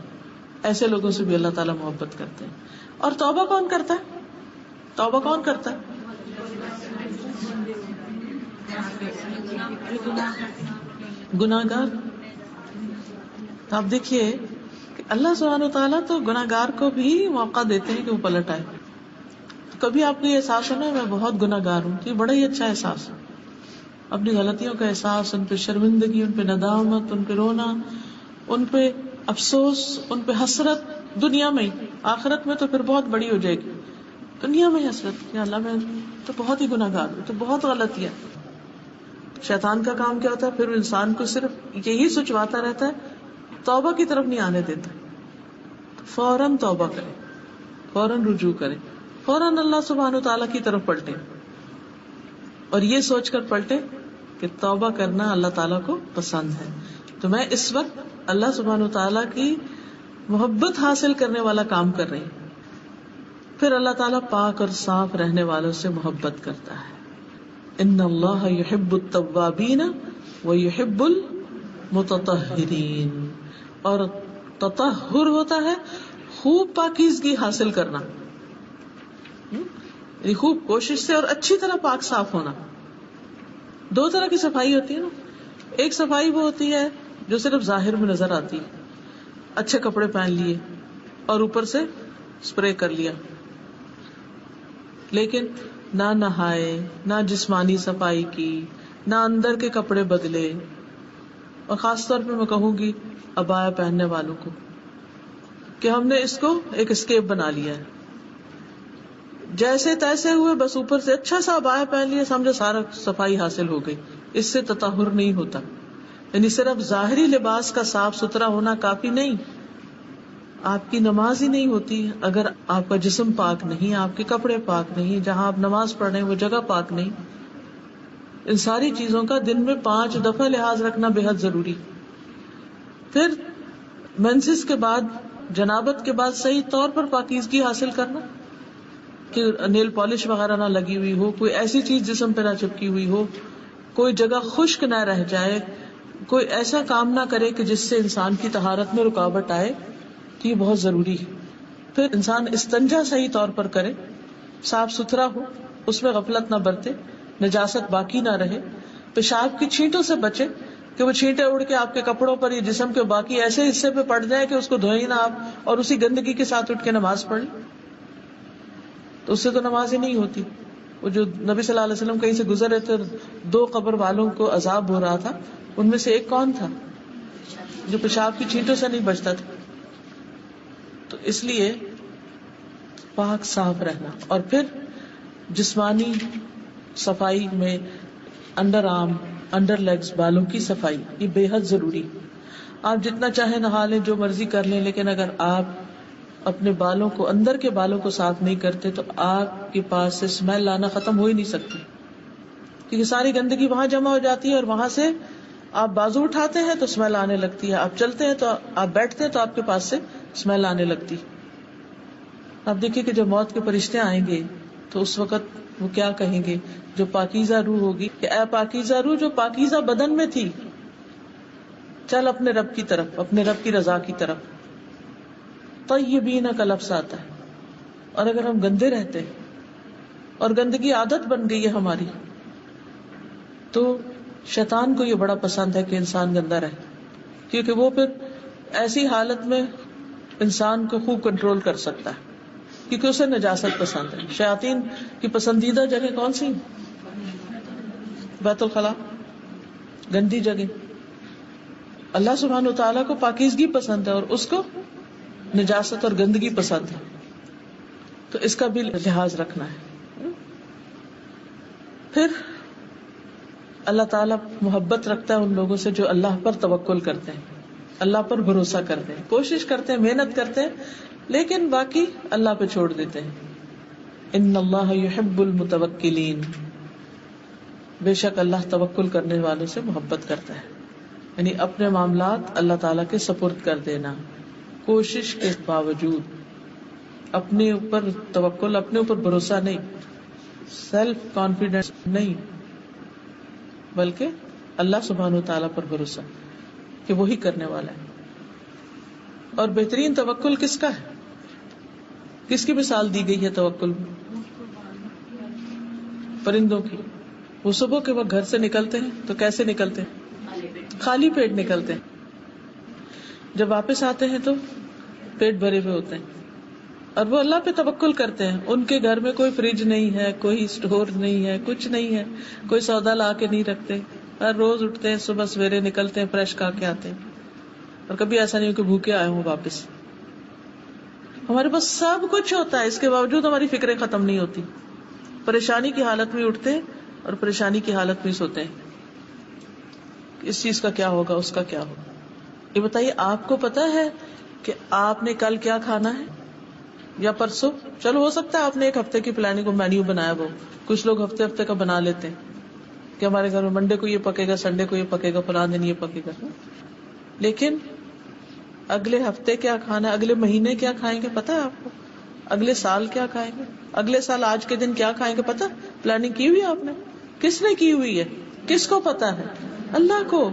ایسے لوگوں سے بھی اللہ تعالیٰ محبت کرتے ہیں. اور توبہ کون کرتا ہے؟ توبہ کون کرتا ہے؟ گناہ گار. آپ دیکھیے کہ اللہ سبحانہ وتعالیٰ تو گناہ گار کو بھی موقع دیتے ہیں کہ وہ پلٹ آئے. کبھی آپ کو یہ احساس ہونا میں بہت گناہ گار ہوں، یہ بڑا ہی اچھا احساس ہے. اپنی غلطیوں کا احساس، ان پہ شرمندگی، ان پہ ندامت، ان پہ رونا، ان پہ افسوس، ان پہ حسرت دنیا میں ہی. آخرت میں تو پھر بہت بڑی ہو جائے گی. دنیا میں حسرت کہ اللہ میں تو بہت ہی گناہ گار ہوں، تو بہت غلطیاں. شیطان کا کام کیا ہوتا ہے؟ پھر انسان کو صرف یہی سوچواتا رہتا ہے، توبہ کی طرف نہیں آنے دیتا. فوراً توبہ کرے، فوراً رجوع کرے، فوراً اللہ سبحانہ تعالیٰ کی طرف پلٹے، اور یہ سوچ کر پلٹے کہ توبہ کرنا اللہ تعالیٰ کو پسند ہے. تو میں اس وقت اللہ سبحانہ تعالیٰ کی محبت حاصل کرنے والا کام کر رہی ہوں. پھر اللہ تعالیٰ پاک اور صاف رہنے والوں سے محبت کرتا ہے. ان اللہ یحب التوابین ویحب المتطہرین. اور تطہر ہوتا ہے خوب پاکیزگی حاصل کرنا، یعنی خوب کوشش سے اور اچھی طرح پاک صاف ہونا. دو طرح کی صفائی ہوتی ہے نا. ایک صفائی وہ ہوتی ہے جو صرف ظاہر میں نظر آتی ہے، اچھے کپڑے پہن لیے اور اوپر سے اسپرے کر لیا، لیکن نہ نہائے، نہ جسمانی صفائی کی، نہ اندر کے کپڑے بدلے. اور خاص طور پہ میں کہوں گی عبایا پہننے والوں کو کہ ہم نے اس کو ایک اسکیپ بنا لیا ہے. جیسے تیسے ہوئے، بس اوپر سے اچھا سا عبایا پہن لیا، سمجھو سارا صفائی حاصل ہو گئی. اس سے تطہر نہیں ہوتا. یعنی صرف ظاہری لباس کا صاف ستھرا ہونا کافی نہیں. آپ کی نماز ہی نہیں ہوتی اگر آپ کا جسم پاک نہیں، آپ کے کپڑے پاک نہیں، جہاں آپ نماز پڑھ رہے ہیں وہ جگہ پاک نہیں. ان ساری چیزوں کا دن میں 5 دفعہ لحاظ رکھنا بے حد ضروری. پھر منسس کے بعد، جنابت کے بعد صحیح طور پر پاکیزگی حاصل کرنا کہ نیل پالش وغیرہ نہ لگی ہوئی ہو، کوئی ایسی چیز جسم پہ نہ چپکی ہوئی ہو، کوئی جگہ خشک نہ رہ جائے، کوئی ایسا کام نہ کرے کہ جس سے انسان کی طہارت میں رکاوٹ آئے. تو یہ بہت ضروری ہے. پھر انسان استنجا صحیح طور پر کرے، صاف ستھرا ہو، اس میں غفلت نہ برتے، نجاست باقی نہ رہے، پیشاب کی چھینٹوں سے بچے کہ وہ چھینٹیں اڑ کے آپ کے کپڑوں پر یا جسم کے باقی ایسے حصے پہ پڑ جائیں کہ اس کو دھوئیں نہ آپ اور اسی گندگی کے ساتھ اٹھ کے نماز پڑھ لیں، تو اس سے تو نماز ہی نہیں ہوتی. وہ جو نبی صلی اللہ علیہ وسلم کہیں سے گزر رہے تھے، 2 قبر والوں کو عذاب ہو رہا تھا، ان میں سے ایک کون تھا؟ جو پیشاب کی چھینٹوں سے نہیں بچتا تھا. تو اس لیے پاک صاف رہنا. اور پھر جسمانی صفائی میں انڈر آرم، انڈر لیگز، بالوں کی صفائی، یہ بے حد ضروری. آپ جتنا چاہیں نہا لیں، جو مرضی کر لیں، لیکن اگر آپ اپنے بالوں کو، اندر کے بالوں کو صاف نہیں کرتے تو آپ کے پاس سے اسمیل آنا ختم ہو ہی نہیں سکتی، کیونکہ ساری گندگی وہاں جمع ہو جاتی ہے اور وہاں سے آپ بازو اٹھاتے ہیں تو اسمیل آنے لگتی ہے، آپ چلتے ہیں تو آپ بیٹھتے ہیں تو آپ کے پاس سے اسمیل آنے لگتی. آپ دیکھیے کہ جب موت کے فرشتے آئیں گے تو اس وقت وہ کیا کہیں گے؟ جو پاکیزہ روح ہوگی کہ اے پاکیزہ روح جو پاکیزہ بدن میں تھی، چل اپنے رب کی طرف، اپنے رب کی رضا کی طرف. طیبین کا لفظ آتا ہے. اور اگر ہم گندے رہتے اور گندگی عادت بن گئی ہے ہماری، تو شیطان کو یہ بڑا پسند ہے کہ انسان گندا رہے، کیونکہ وہ پھر ایسی حالت میں انسان کو خوب کنٹرول کر سکتا ہے، کیونکہ اسے نجاست پسند ہے. شیاطین کی پسندیدہ جگہ کون سی؟ بیت الخلاء، گندی جگہ. اللہ سبحانہ وتعالیٰ کو پاکیزگی پسند ہے اور اس کو نجاست اور گندگی پسند ہے، تو اس کا بھی لحاظ رکھنا ہے. پھر اللہ تعالیٰ محبت رکھتا ہے ان لوگوں سے جو اللہ پر توکل کرتے ہیں، اللہ پر بھروسہ کرتے ہیں، کوشش کرتے ہیں، محنت کرتے ہیں، لیکن باقی اللہ پہ چھوڑ دیتے ہیں. ان اللہ یحب المتوکلین، بے شک اللہ توکل کرنے والوں سے محبت کرتا ہے. یعنی اپنے معاملات اللہ تعالیٰ کے سپرد کر دینا، کوشش کے باوجود، اپنے اوپر توکل، اپنے اوپر بھروسہ نہیں، سیلف کانفیڈنس نہیں، بلکہ اللہ سبحانہ وتعالیٰ پر بھروسہ کہ وہی کرنے والا ہے. اور بہترین توکل کس کا ہے؟ کس کی مثال دی گئی ہے توکل میں؟ پرندوں کی. وہ صبح کے وقت گھر سے نکلتے ہیں تو کیسے نکلتے ہیں؟ خالی پیٹ نکلتے ہیں. جب واپس آتے ہیں تو پیٹ بھرے ہوئے ہوتے ہیں، اور وہ اللہ پہ توکل کرتے ہیں. ان کے گھر میں کوئی فریج نہیں ہے، کوئی اسٹور نہیں ہے، کچھ نہیں ہے، کوئی سودا لا کے نہیں رکھتے. ہر روز اٹھتے ہیں، صبح سویرے نکلتے ہیں، فریش کھا کے آتے ہیں، اور کبھی ایسا نہیں ہو کہ بھوکے آئے ہوں واپس. ہمارے پاس سب کچھ ہوتا ہے، اس کے باوجود ہماری فکریں ختم نہیں ہوتی. پریشانی کی حالت میں اٹھتے ہیں اور پریشانی کی حالت میں سوتے ہیں، اس چیز کا کیا ہوگا، اس کا کیا ہوگا. یہ بتائیے آپ کو پتا ہے کہ آپ نے کل کیا کھانا ہے یا پرسوں؟ چلو ہو سکتا ہے آپ نے ایک ہفتے کی پلاننگ کو مینیو بنایا ہو، کچھ لوگ ہفتے ہفتے کا بنا لیتے ہیں کہ ہمارے گھر میں منڈے کو یہ پکے گا، سنڈے کو یہ پکے گا، فلاں دن یہ پکے گا. لیکن اگلے ہفتے کیا کھانا ہے، اگلے مہینے کیا کھائیں گے پتا ہے آپ کو؟ اگلے سال کیا کھائیں گے، اگلے سال آج کے دن کیا کھائیں گے پتا؟ پلاننگ کی ہوئی آپ نے؟ کس نے کی ہوئی ہے؟ کس کو پتا ہے؟ اللہ کو.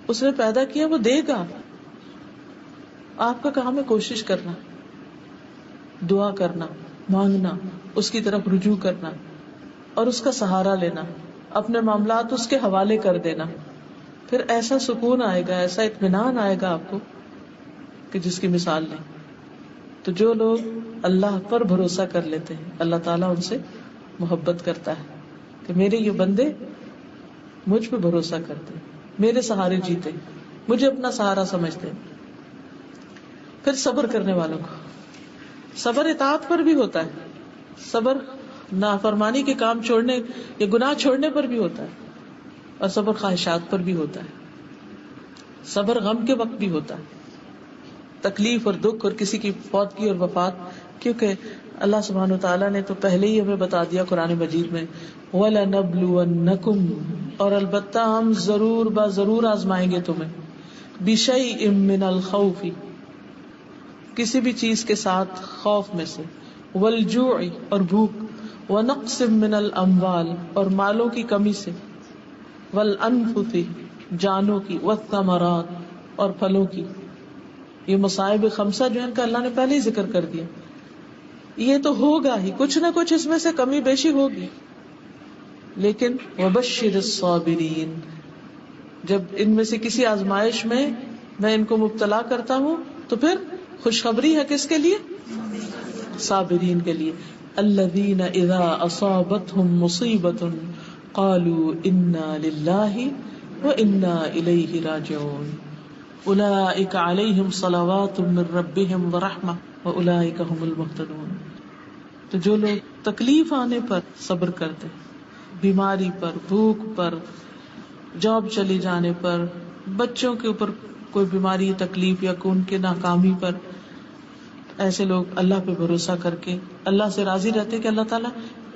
اس نے پیدا کیا، وہ دے گا. آپ کا کام ہے کوشش کرنا، دعا کرنا، مانگنا، اس کی طرف رجوع کرنا اور اس کا سہارا لینا، اپنے معاملات اس کے حوالے کر دینا. پھر ایسا سکون آئے گا، ایسا اطمینان آئے گا آپ کو کہ جس کی مثال نہیں. تو جو لوگ اللہ پر بھروسہ کر لیتے ہیں، اللہ تعالیٰ ان سے محبت کرتا ہے کہ میرے یہ بندے مجھ پہ بھروسہ کرتے ہیں، میرے سہارے جیتے، مجھے اپنا سہارا سمجھتے ہیں. پھر صبر کرنے والوں کو، صبر اطاعت پر بھی ہوتا ہے، صبر نافرمانی کے کام چھوڑنے یا گناہ چھوڑنے پر بھی ہوتا ہے، اور صبر خواہشات پر بھی ہوتا ہے. صبر غم کے وقت بھی ہوتا ہے، تکلیف اور دکھ اور کسی کی فوتگی اور وفات. کیونکہ اللہ سبحانہ وتعالیٰ نے تو پہلے ہی ہمیں بتا دیا قرآن مجید میں، وَلَنَبْلُوَنَّكُمْ، اور البتہ ہم ضرور آزمائیں گے تمہیں، بِشَيْءٍ مِّنَ الْخَوْفِ، کسی بھی چیز کے ساتھ خوف میں سے، وَالْجُوعِ، اور بھوک، وَنَقْصٍ مِّنَ الْأَمْوَالِ، اور مالوں کی کمی سے، وَالْأَنفُسِ، جانوں کی، وَالثَّمَرَاتِ، اور پھلوں کی. یہ مصائب خمسہ جو ہے ان کا اللہ نے پہلے ہی ذکر کر دیا. یہ تو ہوگا ہی، کچھ نہ کچھ اس میں سے کمی بیشی ہوگی. لیکن وبشر الصابرین، جب ان میں سے کسی آزمائش میں میں ان کو مبتلا کرتا ہوں تو پھر خوشخبری ہے کس کے لیے؟ صابرین کے لیے. الذین اذا اصابتهم مصیبۃ قالوا انا للہ وانا الیہ راجعون اولئک علیہم صلوات من ربہم ورحمہ واولئک هم المہتدون. تو جو لوگ تکلیف آنے پر صبر کرتے، بیماری پر، بھوک پر، جاب چلی جانے پر، بچوں کے اوپر کوئی بیماری تکلیف یا ان کے ناکامی پر، ایسے لوگ اللہ پہ بھروسہ کر کے اللہ سے راضی رہتے کہ اللہ تعالیٰ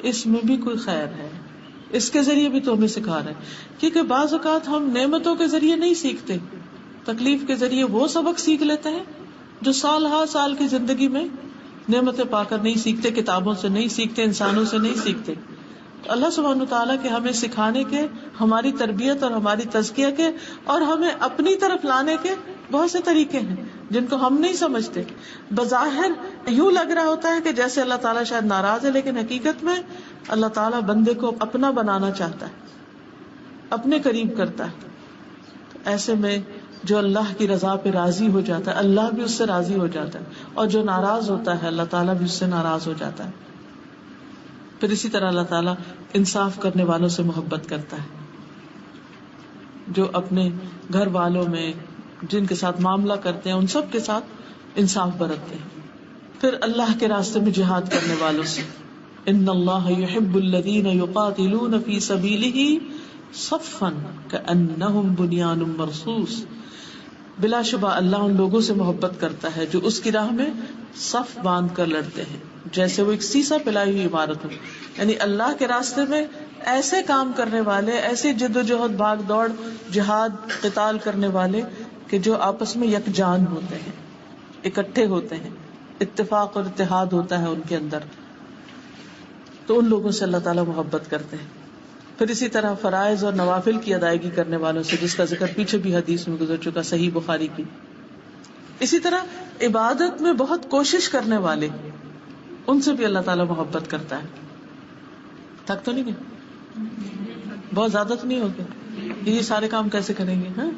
اس میں بھی کوئی خیر ہے، اس کے ذریعے بھی تو ہمیں سکھا رہے ہیں. کیونکہ بعض اوقات ہم نعمتوں کے ذریعے نہیں سیکھتے، تکلیف کے ذریعے وہ سبق سیکھ لیتے ہیں جو سال ہر سال کی زندگی میں نعمتیں پا کر نہیں سیکھتے، کتابوں سے نہیں سیکھتے، انسانوں سے نہیں سیکھتے. اللہ سبحانہ تعالیٰ کے ہمیں سکھانے کے، ہماری تربیت اور ہماری تزکیہ کے اور ہمیں اپنی طرف لانے کے بہت سے طریقے ہیں جن کو ہم نہیں سمجھتے. بظاہر یوں لگ رہا ہوتا ہے کہ جیسے اللہ تعالیٰ شاید ناراض ہے، لیکن حقیقت میں اللہ تعالیٰ بندے کو اپنا بنانا چاہتا ہے، اپنے قریب کرتا ہے. ایسے میں جو اللہ کی رضا پہ راضی ہو جاتا ہے اللہ بھی اس سے راضی ہو جاتا ہے، اور جو ناراض ہوتا ہے اللہ تعالیٰ بھی اس سے ناراض ہو جاتا ہے. پھر اسی طرح اللہ تعالیٰ انصاف کرنے والوں سے محبت کرتا ہے، جو اپنے گھر والوں میں جن کے ساتھ معاملہ کرتے ہیں ان سب کے ساتھ انصاف برتتے ہیں. پھر اللہ کے راستے میں جہاد کرنے والوں سے، ان اللہ یحب الذین یقاتلون فی سبیلہ صفا کأنہم بنیان مرصوص. بلا شبہ اللہ ان لوگوں سے محبت کرتا ہے جو اس کی راہ میں صف باندھ کر لڑتے ہیں، جیسے وہ ایک سیسا پلائی ہوئی عمارت ہو. یعنی اللہ کے راستے میں ایسے کام کرنے والے، ایسے جد و جہد، بھاگ دوڑ، جہاد، قتال کرنے والے کہ جو آپس میں یکجان ہوتے ہیں، اکٹھے ہوتے ہیں، اتفاق اور اتحاد ہوتا ہے ان کے اندر. تو ان لوگوں سے اللہ تعالیٰ محبت کرتے ہیں. پھر اسی طرح فرائض اور نوافل کی ادائیگی کرنے والوں سے، جس کا ذکر پیچھے بھی حدیث میں گزر چکا صحیح بخاری کی. اسی طرح عبادت میں بہت کوشش کرنے والے، ان سے بھی اللہ تعالیٰ محبت کرتا ہے. تھک تو نہیں گئے؟ بہت زیادہ تو نہیں ہو گیا؟ یہ سارے کام کیسے کریں گے؟ ہاں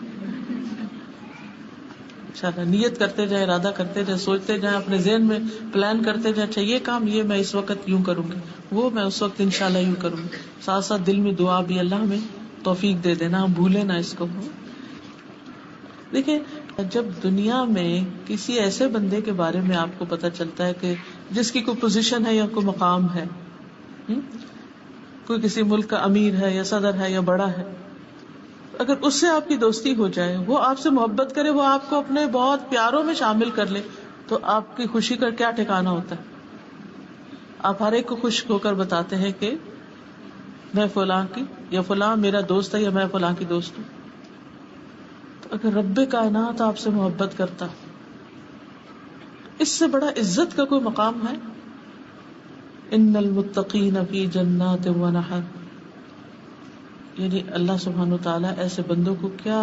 انشاءاللہ نیت کرتے جائیں، ارادہ کرتے جائیں، سوچتے جائیں، اپنے ذہن میں پلان کرتے جائیں. اچھا یہ کام یہ میں اس وقت یوں کروں گی، وہ میں اس وقت انشاءاللہ یوں کروں گی. ساتھ ساتھ دل میں دعا بھی، اللہ ہمیں توفیق دے دینا، ہم بھولے نہ اس کو. دیکھیں جب دنیا میں کسی ایسے بندے کے بارے میں آپ کو پتہ چلتا ہے کہ جس کی کوئی پوزیشن ہے یا کوئی مقام ہے، کوئی کسی ملک کا امیر ہے یا صدر ہے یا بڑا ہے، اگر اس سے آپ کی دوستی ہو جائے، وہ آپ سے محبت کرے، وہ آپ کو اپنے بہت پیاروں میں شامل کر لے، تو آپ کی خوشی کا کیا ٹھکانہ ہوتا ہے؟ آپ ہر ایک کو خوش ہو کر بتاتے ہیں کہ میں فلاں کی، یا فلاں میرا دوست ہے، یا میں فلاں کی دوست ہوں. تو اگر رب کائنات آپ سے محبت کرتا، اس سے بڑا عزت کا کوئی مقام ہے؟ ان المتقین فی جنات و نہر. یعنی اللہ سبحانہ تعالیٰ ایسے بندوں کو کیا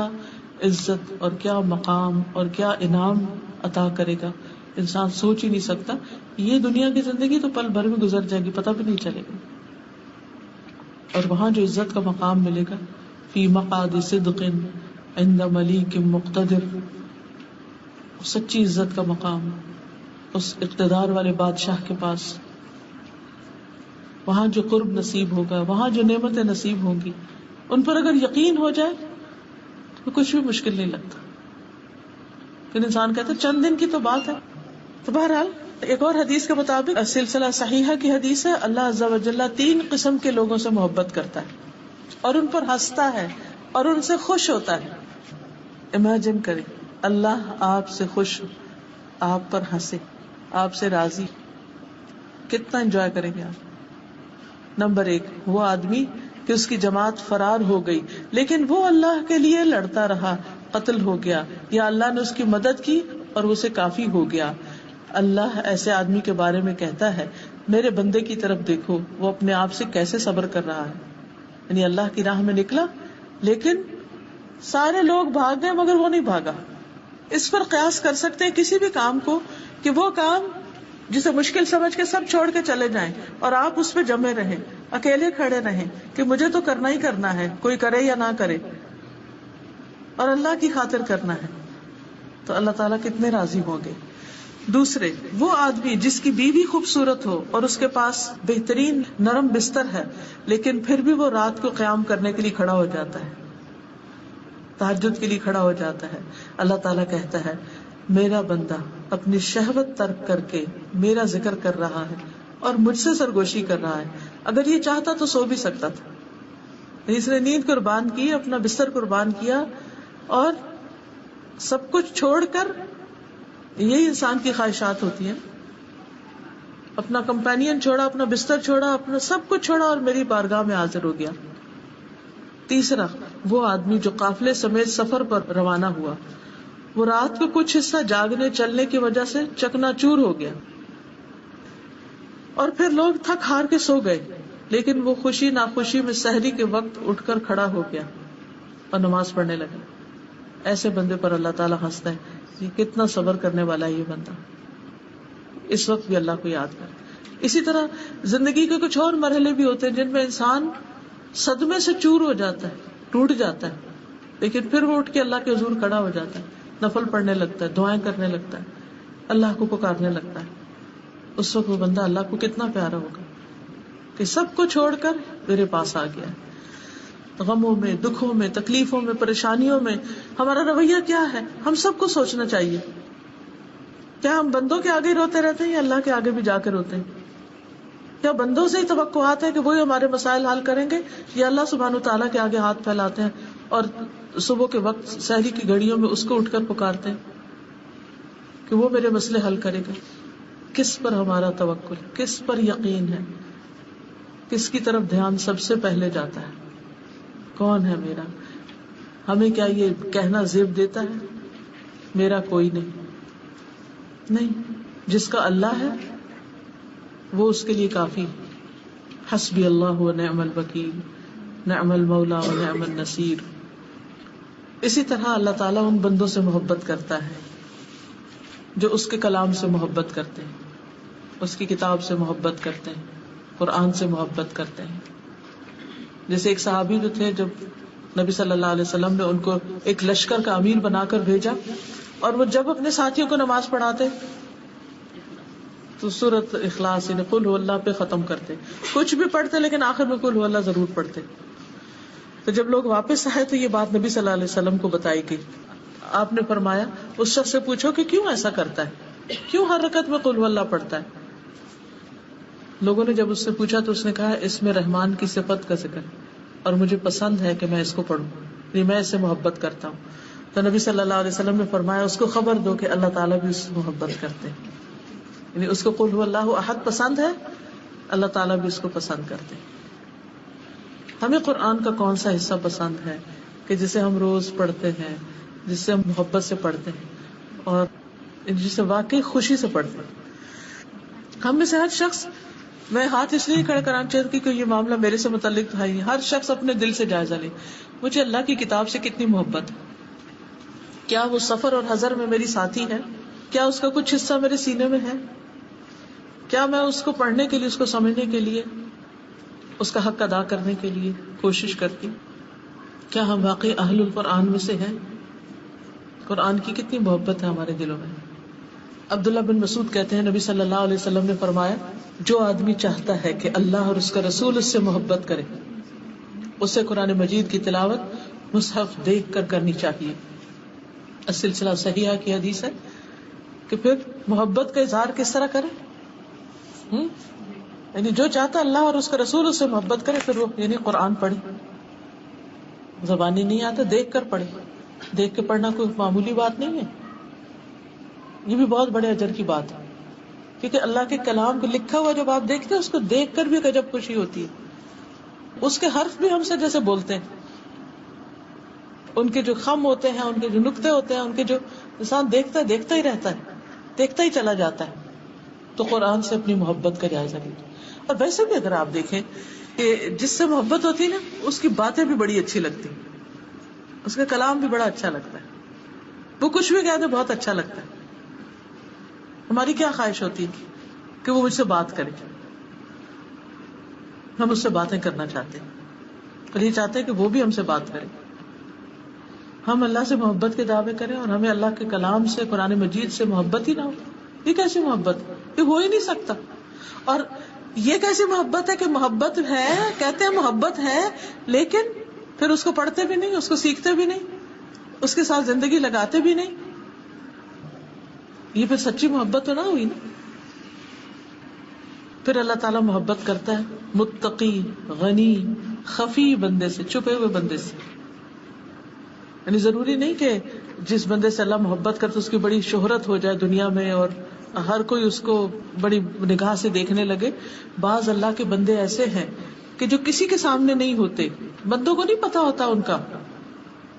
عزت اور کیا مقام اور کیا انعام عطا کرے گا، انسان سوچ ہی نہیں سکتا. یہ دنیا کی زندگی تو پل بھر میں گزر جائے گی، پتہ بھی نہیں چلے گا. اور وہاں جو عزت کا مقام ملے گا، فی مقعد صدق عند ملیک مقتدر، سچی عزت کا مقام اس اقتدار والے بادشاہ کے پاس، وہاں جو قرب نصیب ہوگا، وہاں جو نعمتیں نصیب ہوں گی، ان پر اگر یقین ہو جائے تو کچھ بھی مشکل نہیں لگتا. پھر انسان کہتا ہے چند دن کی تو بات ہے. تو بہرحال ایک اور حدیث کے مطابق سلسلہ صحیحہ کی حدیث ہے، اللہ عز و جل 3 قسم کے لوگوں سے محبت کرتا ہے اور ان پر ہنستا ہے اور ان سے خوش ہوتا ہے. امیجن کریں اللہ آپ سے خوش ہو، آپ پر ہنسے، آپ سے راضی، کتنا انجوائے کریں گے آپ. نمبر 1 وہ آدمی کہ اس کی جماعت فرار ہو گئی لیکن وہ اللہ کے لیے لڑتا رہا، قتل ہو گیا، یا اللہ نے اس کی مدد کی اور وہ اسے کافی ہو گیا. اللہ ایسے آدمی کے بارے میں کہتا ہے میرے بندے کی طرف دیکھو، وہ اپنے آپ سے کیسے صبر کر رہا ہے. یعنی اللہ کی راہ میں نکلا لیکن سارے لوگ بھاگ گئے مگر وہ نہیں بھاگا، اس پر قیاس کر سکتے ہیں کسی بھی کام کو کہ وہ کام جسے مشکل سمجھ کے سب چھوڑ کے چلے جائیں اور آپ اس پہ جمے رہیں، اکیلے کھڑے رہیں کہ مجھے تو کرنا ہی کرنا ہے، کوئی کرے یا نہ کرے، اور اللہ کی خاطر کرنا ہے، تو اللہ تعالیٰ کتنے راضی ہوں گے. دوسرے، وہ آدمی جس کی بیوی خوبصورت ہو اور اس کے پاس بہترین نرم بستر ہے لیکن پھر بھی وہ رات کو قیام کرنے کے لیے کھڑا ہو جاتا ہے، تہجد کے لیے کھڑا ہو جاتا ہے. اللہ تعالیٰ کہتا ہے میرا بندہ اپنی شہوت ترک کر کے میرا ذکر کر رہا ہے اور مجھ سے سرگوشی کر رہا ہے. اگر یہ چاہتا تو سو بھی سکتا تھا، اس نے نیند قربان کی، اپنا بستر قربان کیا اور سب کچھ چھوڑ کر، یہی انسان کی خواہشات ہوتی ہیں، اپنا کمپینین چھوڑا، اپنا بستر چھوڑا، اپنا سب کچھ چھوڑا اور میری بارگاہ میں حاضر ہو گیا. تیسرا، وہ آدمی جو قافلے سمیت سفر پر روانہ ہوا، وہ رات کو کچھ حصہ جاگنے چلنے کی وجہ سے چکنا چور ہو گیا اور پھر لوگ تھک ہار کے سو گئے، لیکن وہ خوشی ناخوشی میں سحری کے وقت اٹھ کر کھڑا ہو گیا اور نماز پڑھنے لگا. ایسے بندے پر اللہ تعالیٰ ہنستا ہے، یہ کتنا صبر کرنے والا ہے یہ بندہ، اس وقت بھی اللہ کو یاد کر. اسی طرح زندگی کے کچھ اور مرحلے بھی ہوتے ہیں جن میں انسان صدمے سے چور ہو جاتا ہے، ٹوٹ جاتا ہے، لیکن پھر وہ اٹھ کے اللہ کے حضور کھڑا ہو جاتا ہے، نفل پڑھنے لگتا ہے، دعائیں کرنے لگتا ہے، اللہ کو پکارنے لگتا ہے. اس وقت وہ بندہ اللہ کو کتنا پیارا ہوگا کہ سب کو چھوڑ کر میرے پاس آ گیا. غموں میں، دکھوں میں، تکلیفوں میں، پریشانیوں میں ہمارا رویہ کیا ہے؟ ہم سب کو سوچنا چاہیے، کیا ہم بندوں کے آگے روتے رہتے ہیں یا اللہ کے آگے بھی جا کے روتے ہیں؟ کیا بندوں سے ہی توقعات ہے کہ وہی ہمارے مسائل حل کریں گے، یا اللہ سبحانہ وتعالیٰ کے آگے ہاتھ پھیلاتے ہیں اور صبح کے وقت سحری کی گھڑیوں میں اس کو اٹھ کر پکارتے ہیں کہ وہ میرے مسئلے حل کرے گا؟ کس پر ہمارا توکل، کس پر یقین ہے، کس کی طرف دھیان سب سے پہلے جاتا ہے؟ کون ہے میرا؟ ہمیں کیا یہ کہنا زیب دیتا ہے میرا کوئی نہیں. جس کا اللہ ہے وہ اس کے لیے کافی. حسبی اللہ و نعم الوکیل، نعم المولا و نعم النصیر. اسی طرح اللہ تعالیٰ ان بندوں سے محبت کرتا ہے جو اس کے کلام سے محبت کرتے ہیں، اس کی کتاب سے محبت کرتے ہیں، قرآن سے محبت کرتے ہیں. جیسے ایک صحابی جو تھے، جب نبی صلی اللہ علیہ وسلم نے ان کو ایک لشکر کا امیر بنا کر بھیجا، اور وہ جب اپنے ساتھیوں کو نماز پڑھاتے تو سورۃ اخلاص یعنی قل هو اللہ پہ ختم کرتے، کچھ بھی پڑھتے لیکن آخر میں قل هو اللہ ضرور پڑھتے. تو جب لوگ واپس آئے تو یہ بات نبی صلی اللہ علیہ وسلم کو بتائی گئی. آپ نے فرمایا اس شخص سے پوچھو کہ کیوں ایسا کرتا ہے، کیوں ہر رکعت میں قل هو اللہ پڑھتا ہے. لوگوں نے جب اس سے پوچھا تو اس نے کہا اس میں رحمان کی صفت کا ذکر اور مجھے پسند ہے کہ میں اس کو پڑھوں، یعنی میں اس سے محبت کرتا ہوں. تو نبی صلی اللہ علیہ وسلم نے فرمایا اس کو خبر دو کہ اللہ تعالیٰ بھی اس سے محبت کرتے ہیں، یعنی اس کو قل هو اللہ احد پسند ہے، اللہ تعالیٰ بھی اس کو پسند کرتے ہیں. ہمیں قرآن کا کون سا حصہ پسند ہے کہ جسے ہم روز پڑھتے ہیں، جس سے ہم محبت سے پڑھتے ہیں اور جسے واقعی خوشی سے پڑھتے ہیں؟ ہم میں سے ہر شخص، میں ہاتھ اس لیے کھڑا کرانا چاہتی کہ یہ معاملہ میرے سے متعلق ہے، ہر شخص اپنے دل سے جائزہ لے، مجھے اللہ کی کتاب سے کتنی محبت ہے. کیا وہ سفر اور حضر میں میری ساتھی ہے؟ کیا اس کا کچھ حصہ میرے سینے میں ہے؟ کیا میں اس کو پڑھنے کے لیے، اس کو سمجھنے کے لیے، اس کا حق ادا کرنے کے لیے کوشش کرتی؟ کیا ہم واقعی اہل القرآن میں سے ہیں؟ قرآن کی کتنی محبت ہے ہمارے دلوں میں. عبداللہ بن مسعود کہتے ہیں نبی صلی اللہ علیہ وسلم نے فرمایا جو آدمی چاہتا ہے کہ اللہ اور اس کا رسول اس سے محبت کرے، اسے قرآن مجید کی تلاوت مصحف دیکھ کر کرنی چاہیے. السلسلہ صحیحہ کی حدیث ہے کہ پھر محبت کا اظہار کس طرح کرے، یعنی جو چاہتا اللہ اور اس کا رسول اس سے محبت کرے پھر وہ یعنی قرآن پڑھے. زبانی نہیں آتا، دیکھ کر پڑھے. دیکھ کے پڑھنا کوئی معمولی بات نہیں ہے، یہ بھی بہت بڑے اجر کی بات ہے، کیونکہ اللہ کے کلام کو لکھا ہوا جب آپ دیکھتے ہیں اس کو دیکھ کر بھی غجب خوشی ہوتی ہے. اس کے حرف بھی ہم سے جیسے بولتے ہیں، ان کے جو خم ہوتے ہیں، ان کے جو نقطے ہوتے ہیں، ان کے جو انسان دیکھتا ہی رہتا ہے، دیکھتا ہی چلا جاتا ہے. تو قرآن سے اپنی محبت کا جائزہ لیجیے. اور ویسے بھی اگر آپ دیکھیں کہ جس سے محبت ہوتی ہے نا، اس کی باتیں بھی بڑی اچھی لگتی ہیں، اس کا کلام بھی بڑا اچھا لگتا ہے. وہ کچھ بھی کہتے بہت اچھا لگتا ہے. ہماری کیا خواہش ہوتی ہے کہ وہ مجھ سے بات کرے, ہم اس سے باتیں کرنا چاہتے ہیں, اور یہ چاہتے ہیں کہ وہ بھی ہم سے بات کرے. ہم اللہ سے محبت کے دعوے کریں اور ہمیں اللہ کے کلام سے, قرآن مجید سے محبت ہی نہ ہو. یہ کیسی محبت؟ یہ ہو ہی نہیں سکتا. اور یہ کیسی محبت ہے کہ محبت ہے, کہتے ہیں محبت ہے, لیکن پھر اس کو پڑھتے بھی نہیں, اس کو سیکھتے بھی نہیں, اس کے ساتھ زندگی لگاتے بھی نہیں. یہ پھر سچی محبت تو نہ ہوئی نا. پھر اللہ تعالیٰ محبت کرتا ہے متقی, غنی, خفی بندے سے, چھپے ہوئے بندے سے. یعنی ضروری نہیں کہ جس بندے سے اللہ محبت کرتا اس کی بڑی شہرت ہو جائے دنیا میں اور ہر کوئی اس کو بڑی نگاہ سے دیکھنے لگے. بعض اللہ کے بندے ایسے ہیں کہ جو کسی کے سامنے نہیں ہوتے, بندوں کو نہیں پتا ہوتا ان کا,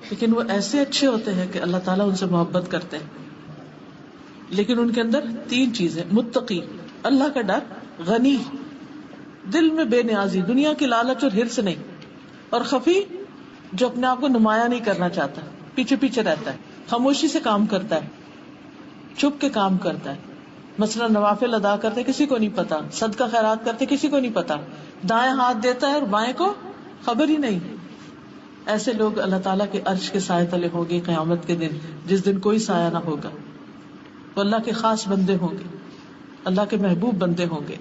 لیکن وہ ایسے اچھے ہوتے ہیں کہ اللہ تعالیٰ ان سے محبت کرتے ہیں. لیکن ان کے اندر 3 چیزیں: متقی, اللہ کا ڈر; غنی, دل میں بے نیازی, دنیا کی لالچ اور ہرس نہیں; اور خفی, جو اپنے آپ کو نمایاں نہیں کرنا چاہتا, پیچھے پیچھے رہتا ہے, خاموشی سے کام کرتا ہے, چھپ کے کام کرتا ہے. مثلا نوافل ادا کرتے کسی کو نہیں پتا, صدقہ خیرات کرتے کسی کو نہیں پتا, دائیں ہاتھ دیتا ہے اور بائیں کو خبر ہی نہیں. ایسے لوگ اللہ تعالیٰ کے عرش کے سائے تلے ہوں گے قیامت کے دن, جس دن کوئی سایہ نہ ہوگا. وہ اللہ کے خاص بندے ہوں گے, اللہ کے محبوب بندے ہوں گے.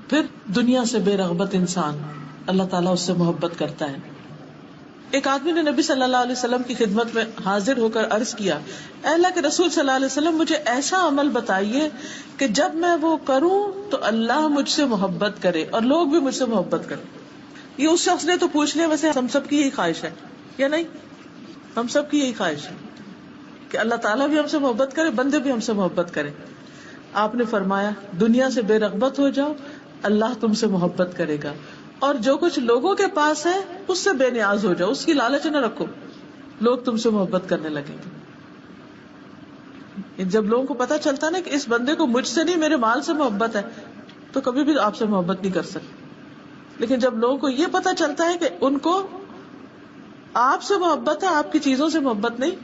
پھر دنیا سے بے رغبت انسان, اللہ تعالیٰ اس سے محبت کرتا ہے. ایک آدمی نے نبی صلی اللہ علیہ وسلم کی خدمت میں حاضر ہو کر عرض کیا, اے اللہ کے رسول صلی اللہ علیہ وسلم, مجھے ایسا عمل بتائیے کہ جب میں وہ کروں تو اللہ مجھ سے محبت کرے اور لوگ بھی مجھ سے محبت کریں. یہ اس شخص نے تو پوچھ لیا, ویسے ہم سب کی یہی خواہش ہے یا نہیں؟ ہم سب کی یہی خواہش ہے کہ اللہ تعالیٰ بھی ہم سے محبت کرے, بندے بھی ہم سے محبت کرے. آپ نے فرمایا, دنیا سے بے رغبت ہو جاؤ, اللہ تم سے محبت کرے گا, اور جو کچھ لوگوں کے پاس ہے اس سے بے نیاز ہو جاؤ, اس کی لالچ نہ رکھو, لوگ تم سے محبت کرنے لگیں گے. جب لوگوں کو پتا چلتا ہے نا کہ اس بندے کو مجھ سے نہیں میرے مال سے محبت ہے, تو کبھی بھی آپ سے محبت نہیں کر سکتے. لیکن جب لوگوں کو یہ پتا چلتا ہے کہ ان کو آپ سے محبت ہے, آپ کی چیزوں سے محبت نہیں,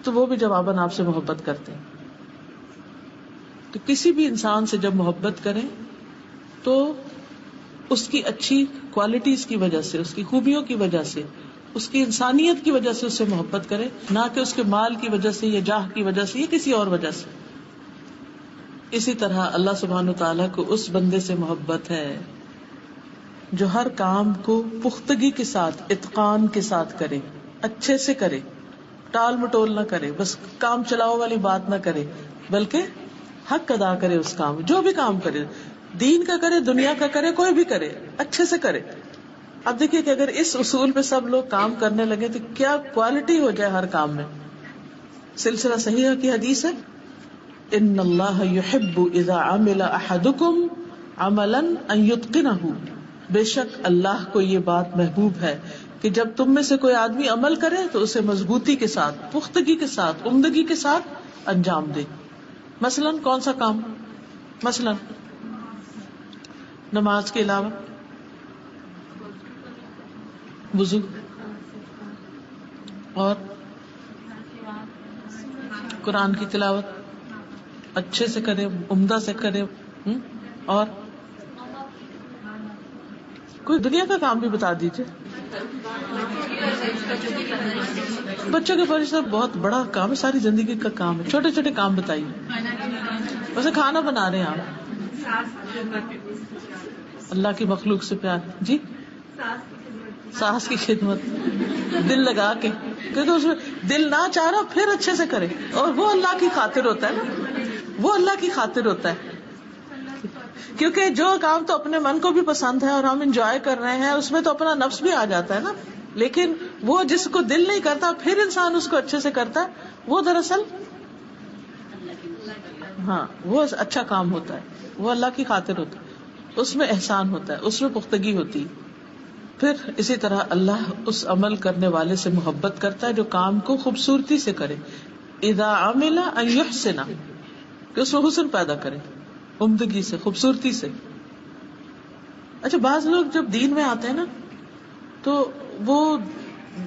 تو وہ بھی جواباً آپ سے محبت کرتے ہیں. تو کسی بھی انسان سے جب محبت کریں تو اس کی اچھی کوالٹیز کی وجہ سے, اس کی خوبیوں کی وجہ سے, اس کی انسانیت کی وجہ سے اس سے محبت کرے, نہ کہ اس کے مال کی وجہ سے یا جاہ کی وجہ سے یا کسی اور وجہ سے. اسی طرح اللہ سبحانہ تعالیٰ کو اس بندے سے محبت ہے جو ہر کام کو پختگی کے ساتھ, اتقان کے ساتھ کرے, اچھے سے کرے, ٹال مٹول نہ کرے, بس کام چلاؤ والی بات نہ کرے, بلکہ حق ادا کرے اس کام, جو بھی کام کرے, دین کا کرے, دنیا کا کرے, کوئی بھی کرے, اچھے سے کرے. اب دیکھیے کہ اگر اس اصول پہ سب لوگ کام کرنے لگے تو کیا کوالٹی ہو جائے ہر کام میں. سلسلہ صحیحہ کی حدیث ہے, ان اللہ یحب اذا عمل احدکم عملا ان یتقنہ, بے شک اللہ کو یہ بات محبوب ہے کہ جب تم میں سے کوئی آدمی عمل کرے تو اسے مضبوطی کے ساتھ, پختگی کے ساتھ, عمدگی کے ساتھ انجام دے. مثلاً کون سا کام؟ مثلاً نماز کے علاوہ وضو, اور قرآن کی تلاوت اچھے سے کرے, عمدہ سے کرے, اور کوئی دنیا کا کام بھی بتا دیجیے. بچوں کے پرورش بہت بڑا کام ہے, ساری زندگی کا کام ہے, چھوٹے چھوٹے کام بتائیے. ویسے کھانا بنا رہے ہیں آپ, اللہ کی مخلوق سے پیار, جی ساس کی خدمت, دل لگا کے, کیونکہ اس میں دل نہ چاہ رہا پھر اچھے سے کرے, اور وہ اللہ کی خاطر ہوتا ہے نا, وہ اللہ کی خاطر ہوتا ہے. کیونکہ جو کام تو اپنے من کو بھی پسند ہے اور ہم انجوائے کر رہے ہیں, اس میں تو اپنا نفس بھی آ جاتا ہے نا, لیکن وہ جس کو دل نہیں کرتا پھر انسان اس کو اچھے سے کرتا ہے, وہ دراصل ہاں وہ اچھا کام ہوتا ہے, وہ اللہ کی خاطر ہوتا ہے, اس میں احسان ہوتا ہے, اس میں پختگی ہوتی. پھر اسی طرح اللہ اس عمل کرنے والے سے محبت کرتا ہے جو کام کو خوبصورتی سے کرے, اذا عمل ان یحسن, کہ اس میں حسن پیدا کرے, عمدگی سے, خوبصورتی سے. اچھا بعض لوگ جب دین میں آتے ہیں نا تو وہ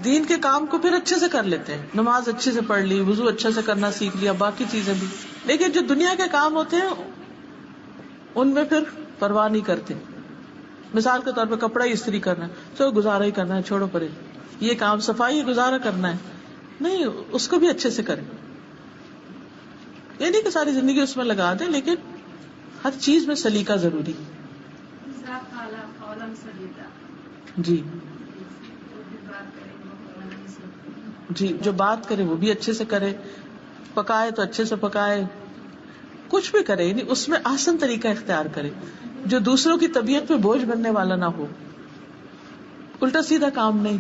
دین کے کام کو پھر اچھے سے کر لیتے ہیں، نماز اچھے سے پڑھ لی، وضو اچھے سے کرنا سیکھ لیا، باقی چیزیں بھی. لیکن جو دنیا کے کام ہوتے ہیں ان میں پھر پرواہ نہیں کرتے. مثال کے طور پہ کپڑا ہی استری کرنا ہے، تو گزارا ہی کرنا ہے، چھوڑو پرے. یہ کام صفائی گزارا کرنا ہے، نہیں، اس کو بھی اچھے سے کریں. یہ نہیں کہ ساری زندگی اس میں لگا دیں، لیکن ہر چیز میں سلیقہ ضروری. جی جی، جو بات کرے وہ بھی اچھے سے کرے، پکائے تو اچھے سے پکائے، کچھ بھی کرے، یعنی اس میں آسان طریقہ اختیار کرے جو دوسروں کی طبیعت پہ بوجھ بننے والا نہ ہو. الٹا سیدھا کام نہیں.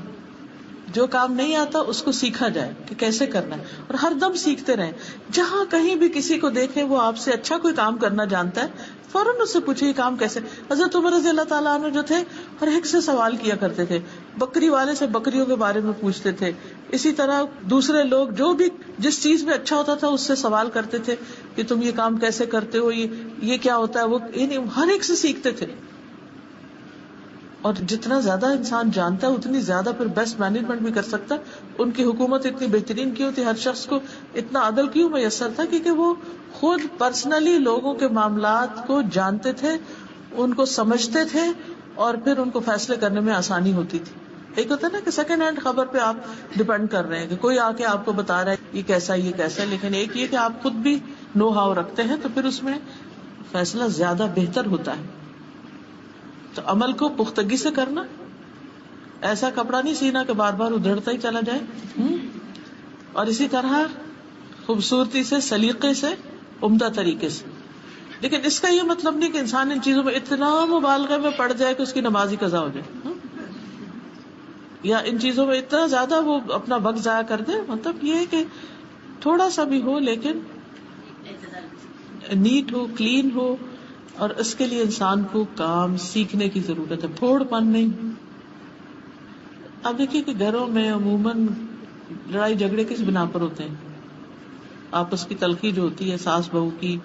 جو کام نہیں آتا اس کو سیکھا جائے کہ کیسے کرنا ہے، اور ہر دم سیکھتے رہیں. جہاں کہیں بھی کسی کو دیکھیں وہ آپ سے اچھا کوئی کام کرنا جانتا ہے، فوراً اس سے پوچھے یہ کام کیسے. حضرت عمر رضی اللہ تعالیٰ عنہ جو تھے ہر ایک سے سوال کیا کرتے تھے، بکری والے سے بکریوں کے بارے میں پوچھتے تھے. اسی طرح دوسرے لوگ جو بھی جس چیز میں اچھا ہوتا تھا اس سے سوال کرتے تھے کہ تم یہ کام کیسے کرتے ہو، یہ کیا ہوتا ہے، وہ ہر ایک سے سیکھتے تھے. اور جتنا زیادہ انسان جانتا ہے اتنی زیادہ پھر بیسٹ مینجمنٹ بھی کر سکتا ہے. ان کی حکومت اتنی بہترین کیوں تھی، ہر شخص کو اتنا عدل کیوں میسر تھا، کیونکہ وہ خود پرسنلی لوگوں کے معاملات کو جانتے تھے، ان کو سمجھتے تھے، اور پھر ان کو فیصلے کرنے میں آسانی ہوتی تھی. ایک ہوتا ہے نا کہ سیکنڈ ہینڈ خبر پہ آپ ڈپینڈ کر رہے ہیں کہ کوئی آ کے آپ کو بتا رہا ہے یہ کیسا یہ کیسا، لیکن ایک یہ کہ آپ خود بھی نو ہاؤ رکھتے ہیں، تو پھر اس میں فیصلہ زیادہ بہتر ہوتا ہے. تو عمل کو پختگی سے کرنا، ایسا کپڑا نہیں سینا کہ بار بار ادھڑتا ہی چلا جائے. اور اسی طرح خوبصورتی سے، سلیقے سے، عمدہ طریقے سے. لیکن اس کا یہ مطلب نہیں کہ انسان ان چیزوں میں اتنا مبالغے میں پڑ جائے کہ اس کی نماز ہی قضا ہو جائے، یا ان چیزوں میں اتنا زیادہ وہ اپنا وقت ضائع کر دے. مطلب یہ ہے کہ تھوڑا سا بھی ہو لیکن نیٹ ہو، کلین ہو. اور اس کے لیے انسان کو کام سیکھنے کی ضرورت ہے، پھوڑ پن نہیں. اب دیکھیے کہ گھروں میں عموماً لڑائی جھگڑے کس بنا پر ہوتے ہیں؟ آپس کی تلخی جو ہوتی ہے ساس بہو کی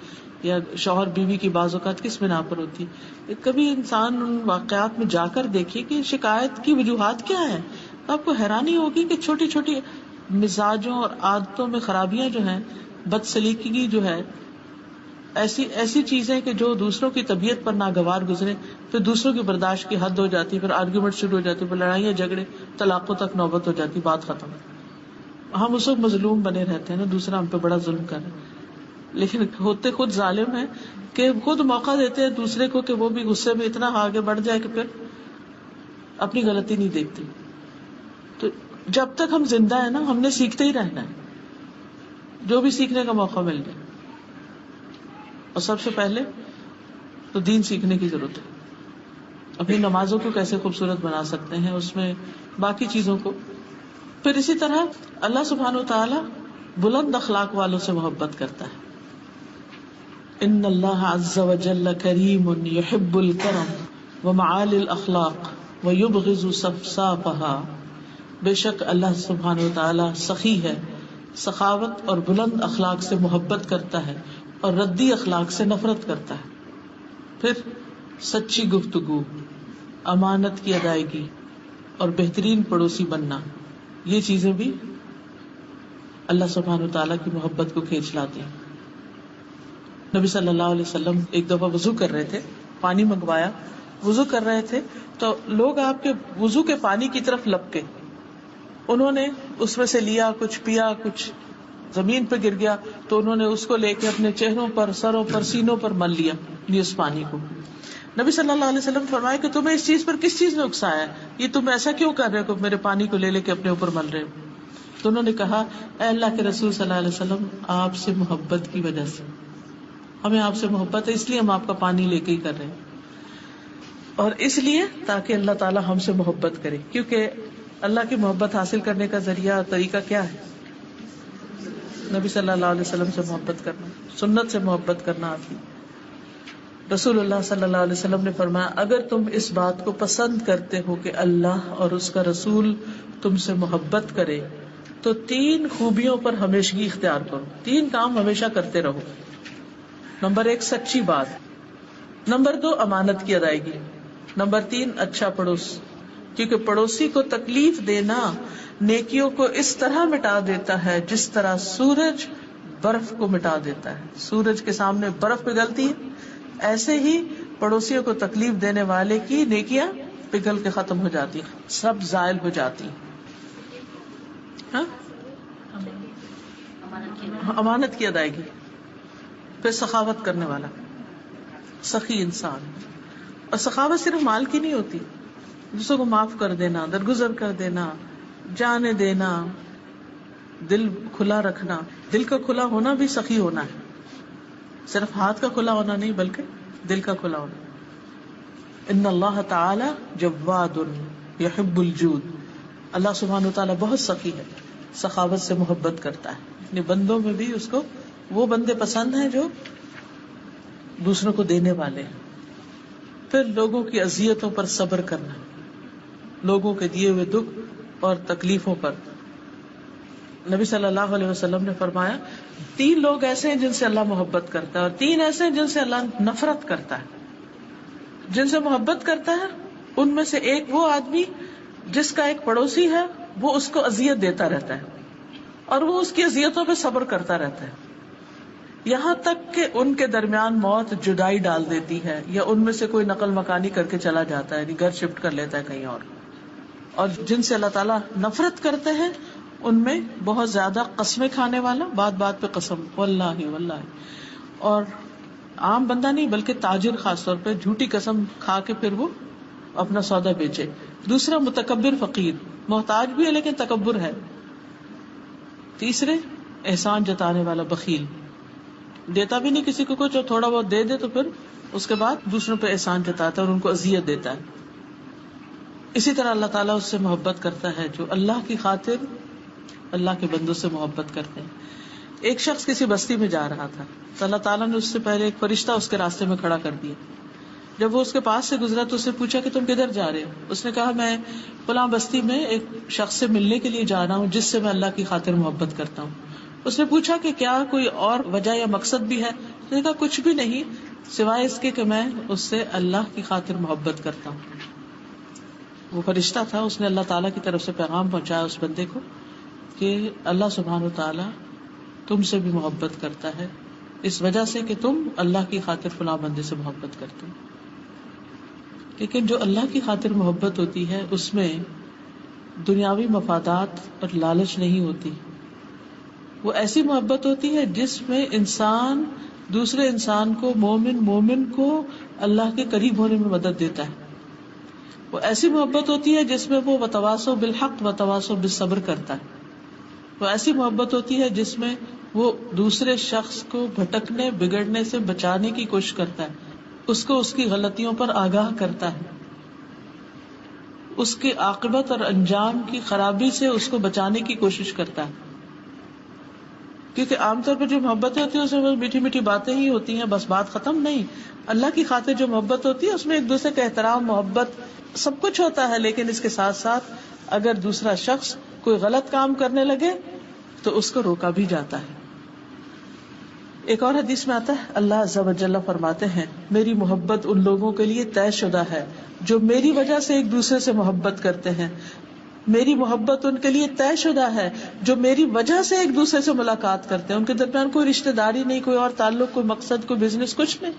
یا شوہر بیوی کی بعض اوقات کس بنا پر ہوتی ہے. کبھی انسان ان واقعات میں جا کر دیکھیے کہ شکایت کی وجوہات کیا ہیں. آپ کو حیرانی ہوگی کہ چھوٹی چھوٹی مزاجوں اور عادتوں میں خرابیاں جو ہیں، بدسلیقگی جو ہے، ایسی چیزیں کہ جو دوسروں کی طبیعت پر ناگوار گزرے، پھر دوسروں کی برداشت کی حد ہو جاتی، پھر آرگیومنٹ شروع ہو جاتی، پھر لڑائیاں جھگڑے، طلاقوں تک نوبت ہو جاتی، بات ختم. ہم اس وقت مظلوم بنے رہتے ہیں نا، دوسرا ہم پہ بڑا ظلم کر رہا ہے، لیکن ہوتے خود ظالم ہیں کہ خود موقع دیتے ہیں دوسرے کو کہ وہ بھی غصے میں اتنا آگے بڑھ جائے کہ پھر اپنی غلطی نہیں دیکھتے. تو جب تک ہم زندہ ہیں نا، ہم نے سیکھتے ہی رہنا ہے، جو بھی سیکھنے کا موقع مل جائے. اور سب سے پہلے تو دین سیکھنے کی ضرورت ہے. اپنی نمازوں کو کیسے خوبصورت بنا سکتے ہیں، اس میں باقی چیزوں کو. پھر اسی طرح اللہ سبحانہ وتعالی بلند اخلاق والوں سے محبت کرتا ہے. ان اللہ عز وجل کریم یحب الکرم ومعالی الاخلاق ویبغض صفصافها. بے شک اللہ سبحانہ وتعالی سخی ہے، سخاوت اور بلند اخلاق سے محبت کرتا ہے، اور ردی اخلاق سے نفرت کرتا ہے. پھر سچی گفتگو، امانت کی ادائیگی اور بہترین پڑوسی بننا، یہ چیزیں بھی اللہ سبحانہ وتعالیٰ کی محبت کو کھینچ لاتی ہیں. نبی صلی اللہ علیہ وسلم ایک دفعہ وضو کر رہے تھے، پانی منگوایا، وضو کر رہے تھے تو لوگ آپ کے وضو کے پانی کی طرف لپکے. انہوں نے اس میں سے لیا، کچھ پیا، کچھ زمین پہ گر گیا، تو انہوں نے اس کو لے کے اپنے چہروں پر، سروں پر، سینوں پر مل لیا اس پانی کو. نبی صلی اللہ علیہ وسلم فرمایا کہ تمہیں اس چیز پر کس چیز نے اکسایا ہے، یہ تم ایسا کیوں کر رہے ہو کہ میرے پانی کو لے لے کے اپنے اوپر مل رہے ہو. تو انہوں نے کہا اے اللہ کے رسول صلی اللہ علیہ وسلم، آپ سے محبت کی وجہ سے، ہمیں آپ سے محبت ہے اس لیے ہم آپ کا پانی لے کے ہی کر رہے ہیں، اور اس لیے تاکہ اللہ تعالیٰ ہم سے محبت کرے. کیونکہ اللہ کی محبت حاصل کرنے کا ذریعہ اور طریقہ کیا ہے؟ نبی صلی اللہ علیہ وسلم سے محبت کرنا، سنت سے محبت کرنا. آپ کی رسول اللہ صلی اللہ علیہ وسلم نے فرمایا اگر تم اس بات کو پسند کرتے ہو کہ اللہ اور اس کا رسول تم سے محبت کرے تو 3 خوبیوں پر ہمیشگی اختیار کرو. 3 کام ہمیشہ کرتے رہو. نمبر 1 سچی بات، نمبر 2 امانت کی ادائیگی، نمبر 3 اچھا پڑوس. کیونکہ پڑوسی کو تکلیف دینا نیکیوں کو اس طرح مٹا دیتا ہے جس طرح سورج برف کو مٹا دیتا ہے. سورج کے سامنے برف پگھلتی ہے، ایسے ہی پڑوسیوں کو تکلیف دینے والے کی نیکیاں پگھل کے ختم ہو جاتی، سب زائل ہو جاتی. ہاں، امانت کی ادائیگی. پھر سخاوت کرنے والا، سخی انسان. اور سخاوت صرف مال کی نہیں ہوتی، دوسروں کو معاف کر دینا، درگزر کر دینا، جانے دینا، دل کھلا رکھنا. دل کا کھلا ہونا بھی سخی ہونا ہے، صرف ہاتھ کا کھلا ہونا نہیں بلکہ دل کا کھلا ہونا. ان اللہ تعالی جواد یحب الجود. اللہ سبحانہ وتعالی بہت سخی ہے، سخاوت سے محبت کرتا ہے. اپنے بندوں میں بھی اس کو وہ بندے پسند ہیں جو دوسروں کو دینے والے ہیں. پھر لوگوں کی اذیتوں پر صبر کرنا، لوگوں کے دیے ہوئے دکھ اور تکلیفوں پر. نبی صلی اللہ علیہ وسلم نے فرمایا 3 لوگ ایسے ہیں جن سے اللہ محبت کرتا ہے، اور 3 ایسے ہیں جن سے اللہ نفرت کرتا ہے. جن سے محبت کرتا ہے ان میں سے ایک وہ آدمی جس کا ایک پڑوسی ہے وہ اس کو اذیت دیتا رہتا ہے اور وہ اس کی اذیتوں پہ صبر کرتا رہتا ہے، یہاں تک کہ ان کے درمیان موت جدائی ڈال دیتی ہے، یا ان میں سے کوئی نقل مکانی کر کے چلا جاتا ہے، یعنی گھر شفٹ کر لیتا ہے کہیں اور. اور جن سے اللہ تعالیٰ نفرت کرتے ہیں ان میں بہت زیادہ قسمیں کھانے والا، بات بات پہ قسم، واللہ واللہ. اور عام بندہ نہیں بلکہ تاجر خاص طور پہ جھوٹی قسم کھا کے پھر وہ اپنا سودا بیچے. دوسرا متکبر فقیر، محتاج بھی ہے لیکن تکبر ہے. تیسرے احسان جتانے والا بخیل، دیتا بھی نہیں کسی کو کچھ، اور تھوڑا بہت دے دے تو پھر اس کے بعد دوسروں پہ احسان جتاتا ہے اور ان کو اذیت دیتا ہے. اسی طرح اللہ تعالیٰ اس سے محبت کرتا ہے جو اللہ کی خاطر اللہ کے بندوں سے محبت کرتے ہیں. ایک شخص کسی بستی میں جا رہا تھا تو اللہ تعالیٰ نے اس سے پہلے ایک فرشتہ اس کے راستے میں کھڑا کر دیا. جب وہ اس کے پاس سے گزرا تو اس نے پوچھا کہ تم کدھر جا رہے ہو؟ اس نے کہا میں فلاں بستی میں ایک شخص سے ملنے کے لیے جا رہا ہوں جس سے میں اللہ کی خاطر محبت کرتا ہوں. اس نے پوچھا کہ کیا کوئی اور وجہ یا مقصد بھی ہے؟ اس نے کہا کچھ بھی نہیں سوائے اس کے کہ میں اس سے اللہ کی خاطر محبت کرتا ہوں. وہ فرشتہ تھا، اس نے اللہ تعالیٰ کی طرف سے پیغام پہنچایا اس بندے کو کہ اللہ سبحانہ و تعالیٰ تم سے بھی محبت کرتا ہے اس وجہ سے کہ تم اللہ کی خاطر فلاں بندے سے محبت کرتے ہو. لیکن جو اللہ کی خاطر محبت ہوتی ہے اس میں دنیاوی مفادات اور لالچ نہیں ہوتی. وہ ایسی محبت ہوتی ہے جس میں انسان دوسرے انسان کو، مومن کو اللہ کے قریب ہونے میں مدد دیتا ہے. وہ ایسی محبت ہوتی ہے جس میں وہ وتواصوا بالحق وتواصوا بالصبر کرتا ہے. وہ ایسی محبت ہوتی ہے جس میں وہ دوسرے شخص کو بھٹکنے بگڑنے سے بچانے کی کوشش کرتا ہے، اس کو اس کی غلطیوں پر آگاہ کرتا ہے، اس کی عاقبت اور انجام کی خرابی سے اس کو بچانے کی کوشش کرتا ہے. کیونکہ عام طور پر جو محبتیں ہوتی ہیں اس میں میٹھی میٹھی باتیں ہی ہوتی ہیں، بس بات ختم نہیں. اللہ کی خاطر جو محبت ہوتی ہے اس میں ایک دوسرے کا احترام، محبت سب کچھ ہوتا ہے، لیکن اس کے ساتھ ساتھ اگر دوسرا شخص کوئی غلط کام کرنے لگے تو اس کو روکا بھی جاتا ہے. ایک اور حدیث میں آتا ہے اللہ عز و جل فرماتے ہیں میری محبت ان لوگوں کے لیے طے شدہ ہے جو میری وجہ سے ایک دوسرے سے محبت کرتے ہیں. میری محبت ان کے لیے طے شدہ ہے جو میری وجہ سے ایک دوسرے سے ملاقات کرتے ہیں. ان کے درمیان کوئی رشتہ داری نہیں، کوئی اور تعلق، کوئی مقصد، کوئی بزنس، کچھ نہیں،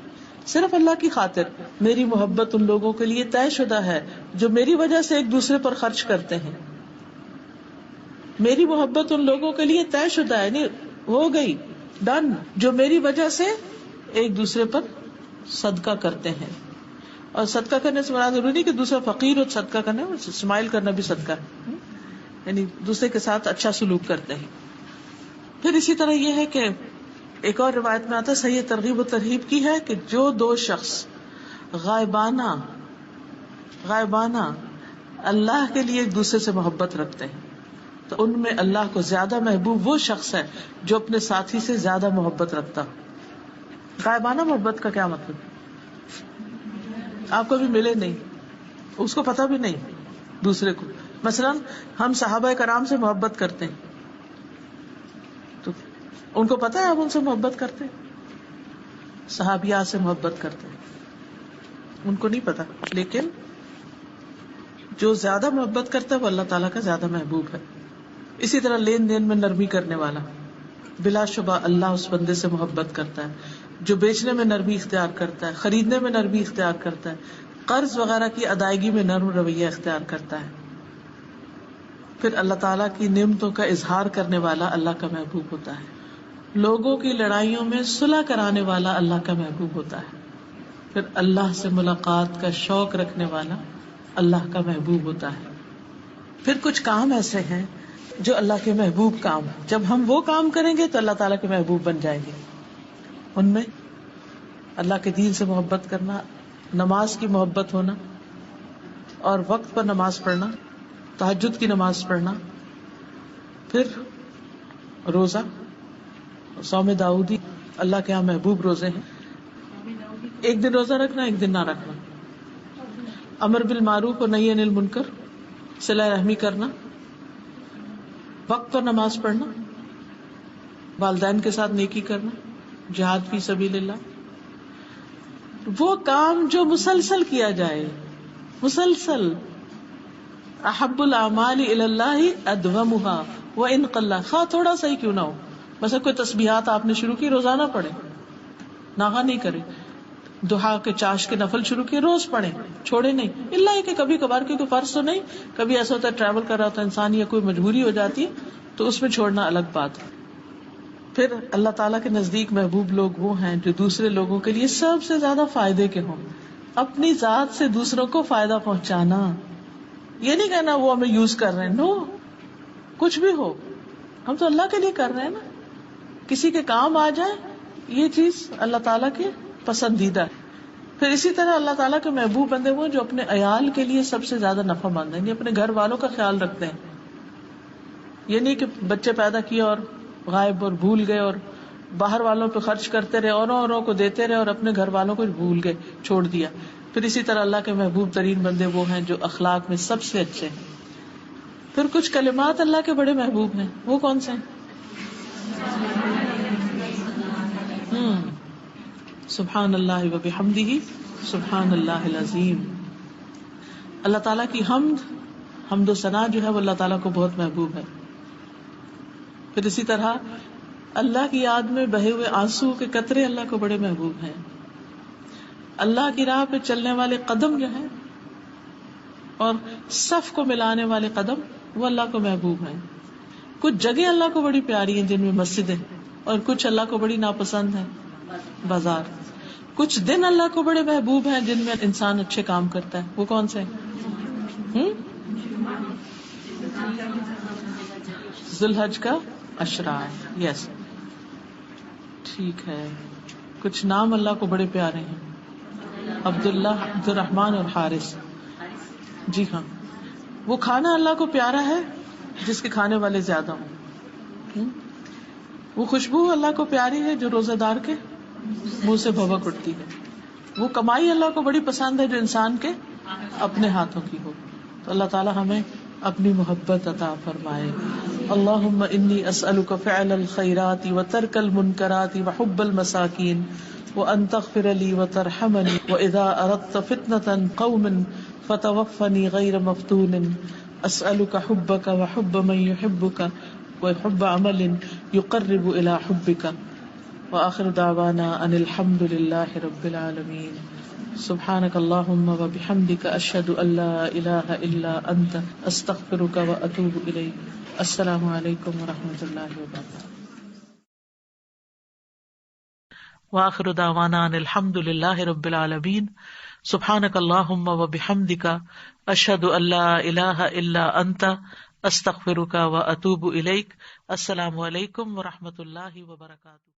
صرف اللہ کی خاطر. میری محبت ان لوگوں کے لیے طے شدہ ہے جو میری وجہ سے ایک دوسرے پر خرچ کرتے ہیں. میری محبت ان لوگوں کے لیے طے شدہ ہے، یعنی ہو گئی، ڈن، جو میری وجہ سے ایک دوسرے پر صدقہ کرتے ہیں. اور صدقہ کرنے سے مراد ضروری کہ دوسرا فقیر ہو صدقہ کرنا، اسمائل کرنا بھی صدقہ ہے، یعنی دوسرے کے ساتھ اچھا سلوک کرتے ہیں. پھر اسی طرح یہ ہے کہ ایک اور روایت میں آتا ہے، صحیح ترغیب و ترہیب کی ہے، کہ جو 2 شخص غائبانہ اللہ کے لیے ایک دوسرے سے محبت رکھتے ہیں تو ان میں اللہ کو زیادہ محبوب وہ شخص ہے جو اپنے ساتھی سے زیادہ محبت رکھتا ہو. غائبانہ محبت کا کیا مطلب؟ آپ کبھی ملے نہیں، اس کو پتہ بھی نہیں دوسرے کو. مثلا ہم صحابہ کرام سے محبت کرتے ہیں تو ان کو پتہ ہے ہم ان سے محبت کرتے ہیں، صحابیات سے محبت کرتے ہیں، ان کو نہیں پتا. لیکن جو زیادہ محبت کرتا ہے وہ اللہ تعالیٰ کا زیادہ محبوب ہے. اسی طرح لین دین میں نرمی کرنے والا، بلا شبہ اللہ اس بندے سے محبت کرتا ہے. جو بیچنے میں نرمی اختیار کرتا ہے، خریدنے میں نرمی اختیار کرتا ہے، قرض وغیرہ کی ادائیگی میں نرم رویہ اختیار کرتا ہے. پھر اللہ تعالیٰ کی نعمتوں کا اظہار کرنے والا اللہ کا محبوب ہوتا ہے. لوگوں کی لڑائیوں میں صلح کرانے والا اللہ کا محبوب ہوتا ہے. پھر اللہ سے ملاقات کا شوق رکھنے والا اللہ کا محبوب ہوتا ہے. پھر کچھ کام ایسے ہیں جو اللہ کے محبوب کام ہیں. جب ہم وہ کام کریں گے تو اللہ تعالیٰ کے محبوب بن جائیں گے. ان میں اللہ کے دین سے محبت کرنا، نماز کی محبت ہونا، اور وقت پر نماز پڑھنا، تہجد کی نماز پڑھنا. پھر روزہ، صوم داؤدی اللہ کے یہاں محبوب روزے ہیں. ایک دن روزہ رکھنا، ایک دن نہ رکھنا. امر بالمعروف اور نہی عن المنکر، صلہ رحمی کرنا، وقت پر نماز پڑھنا، والدین کے ساتھ نیکی کرنا، جہاد فی سبیل اللہ. وہ کام جو مسلسل کیا جائے، مسلسل. احب الاعمال الی اللہ ادومها وان قل، خواہ تھوڑا سا ہی کیوں نہ ہو. مثلا کوئی تسبیحات آپ نے شروع کی، روزانہ پڑھیں، ناغا نہیں کریں. دہا کے چاش کے نفل شروع کیے، روز پڑھیں، چھوڑے نہیں. اللہ ہے کہ کبھی کبھار کوئی فرض تو نہیں، کبھی ایسا ہوتا ہے ٹریول کر رہا ہوتا ہے انسان یا کوئی مجبوری ہو جاتی ہے تو اس میں چھوڑنا الگ بات ہے. پھر اللہ تعالیٰ کے نزدیک محبوب لوگ وہ ہیں جو دوسرے لوگوں کے لیے سب سے زیادہ فائدے کے ہوں. اپنی ذات سے دوسروں کو فائدہ پہنچانا، یہ نہیں کہنا وہ ہمیں یوز کر رہے ہیں. نو، کچھ بھی ہو، ہم تو اللہ کے لیے کر رہے ہیں نا. کسی کے کام آ جائے، یہ چیز اللہ تعالیٰ کے پسندیدہ ہے. پھر اسی طرح اللہ تعالیٰ کے محبوب بندے وہ جو اپنے عیال کے لیے سب سے زیادہ نفع مند ہیں، یعنی اپنے گھر والوں کا خیال رکھتے ہیں. یہ نہیں کہ بچے پیدا کیے اور غائب اور بھول گئے اور باہر والوں پہ خرچ کرتے رہے، اوروں کو دیتے رہے اور اپنے گھر والوں کو بھول گئے، چھوڑ دیا. پھر اسی طرح اللہ کے محبوب ترین بندے وہ ہیں جو اخلاق میں سب سے اچھے ہیں. پھر کچھ کلمات اللہ کے بڑے محبوب ہیں، وہ کون سے ہیں؟ سبحان اللہ وبحمدہ سبحان اللہ العظیم. اللہ تعالیٰ کی حمد و ثنا جو ہے وہ اللہ تعالیٰ کو بہت محبوب ہے. پھر اسی طرح اللہ کی یاد میں بہے ہوئے آنسو کے قطرے اللہ کو بڑے محبوب ہیں. اللہ کی راہ پہ چلنے والے قدم جو ہیں اور صف کو ملانے والے قدم وہ اللہ کو محبوب ہیں. کچھ جگہ اللہ کو بڑی پیاری ہیں جن میں مسجدیں، اور کچھ اللہ کو بڑی ناپسند ہیں، بازار. کچھ دن اللہ کو بڑے محبوب ہیں جن میں انسان اچھے کام کرتا ہے، وہ کون سے ہیں؟ ذوالحج کا اشرار. یس، ٹھیک ہے. کچھ نام اللہ کو بڑے پیارے ہیں، عبداللہ، عبد الرحمن اور حارث. جی ہاں. وہ کھانا اللہ کو پیارا ہے جس کے کھانے والے زیادہ ہوں. وہ خوشبو اللہ کو پیاری ہے جو روزہ دار کے منہ سے بھوک اٹھتی ہے. وہ کمائی اللہ کو بڑی پسند ہے جو انسان کے اپنے ہاتھوں کی ہو. تو اللہ تعالی ہمیں اپنی محبت عطا فرمائے. اللہم انی اسألک فعل الخیرات وترک المنکرات وحب المساکین وان تغفر لی وترحمنی واذا اردت فتنة قوم فتوفنی غیر مفتون. اسألک حبک وحب من یحبک وحب عمل یقرب الى حبک. وآخر دعوانا ان الحمد للہ رب العالمین. سبحانک اللہم وبحمدک اشہد ان لا الہ الا انت استغفرک واتوب الیک. السلام علیکم ورحمۃ اللہ وبرکاتہ. وآخر دعوانا ان الحمد للہ رب العالمین. سبحانک اللہم وبحمدک اشہد ان لا الہ الا انت استغفرک واتوب الیک. السلام علیکم ورحمۃ اللہ وبرکاتہ.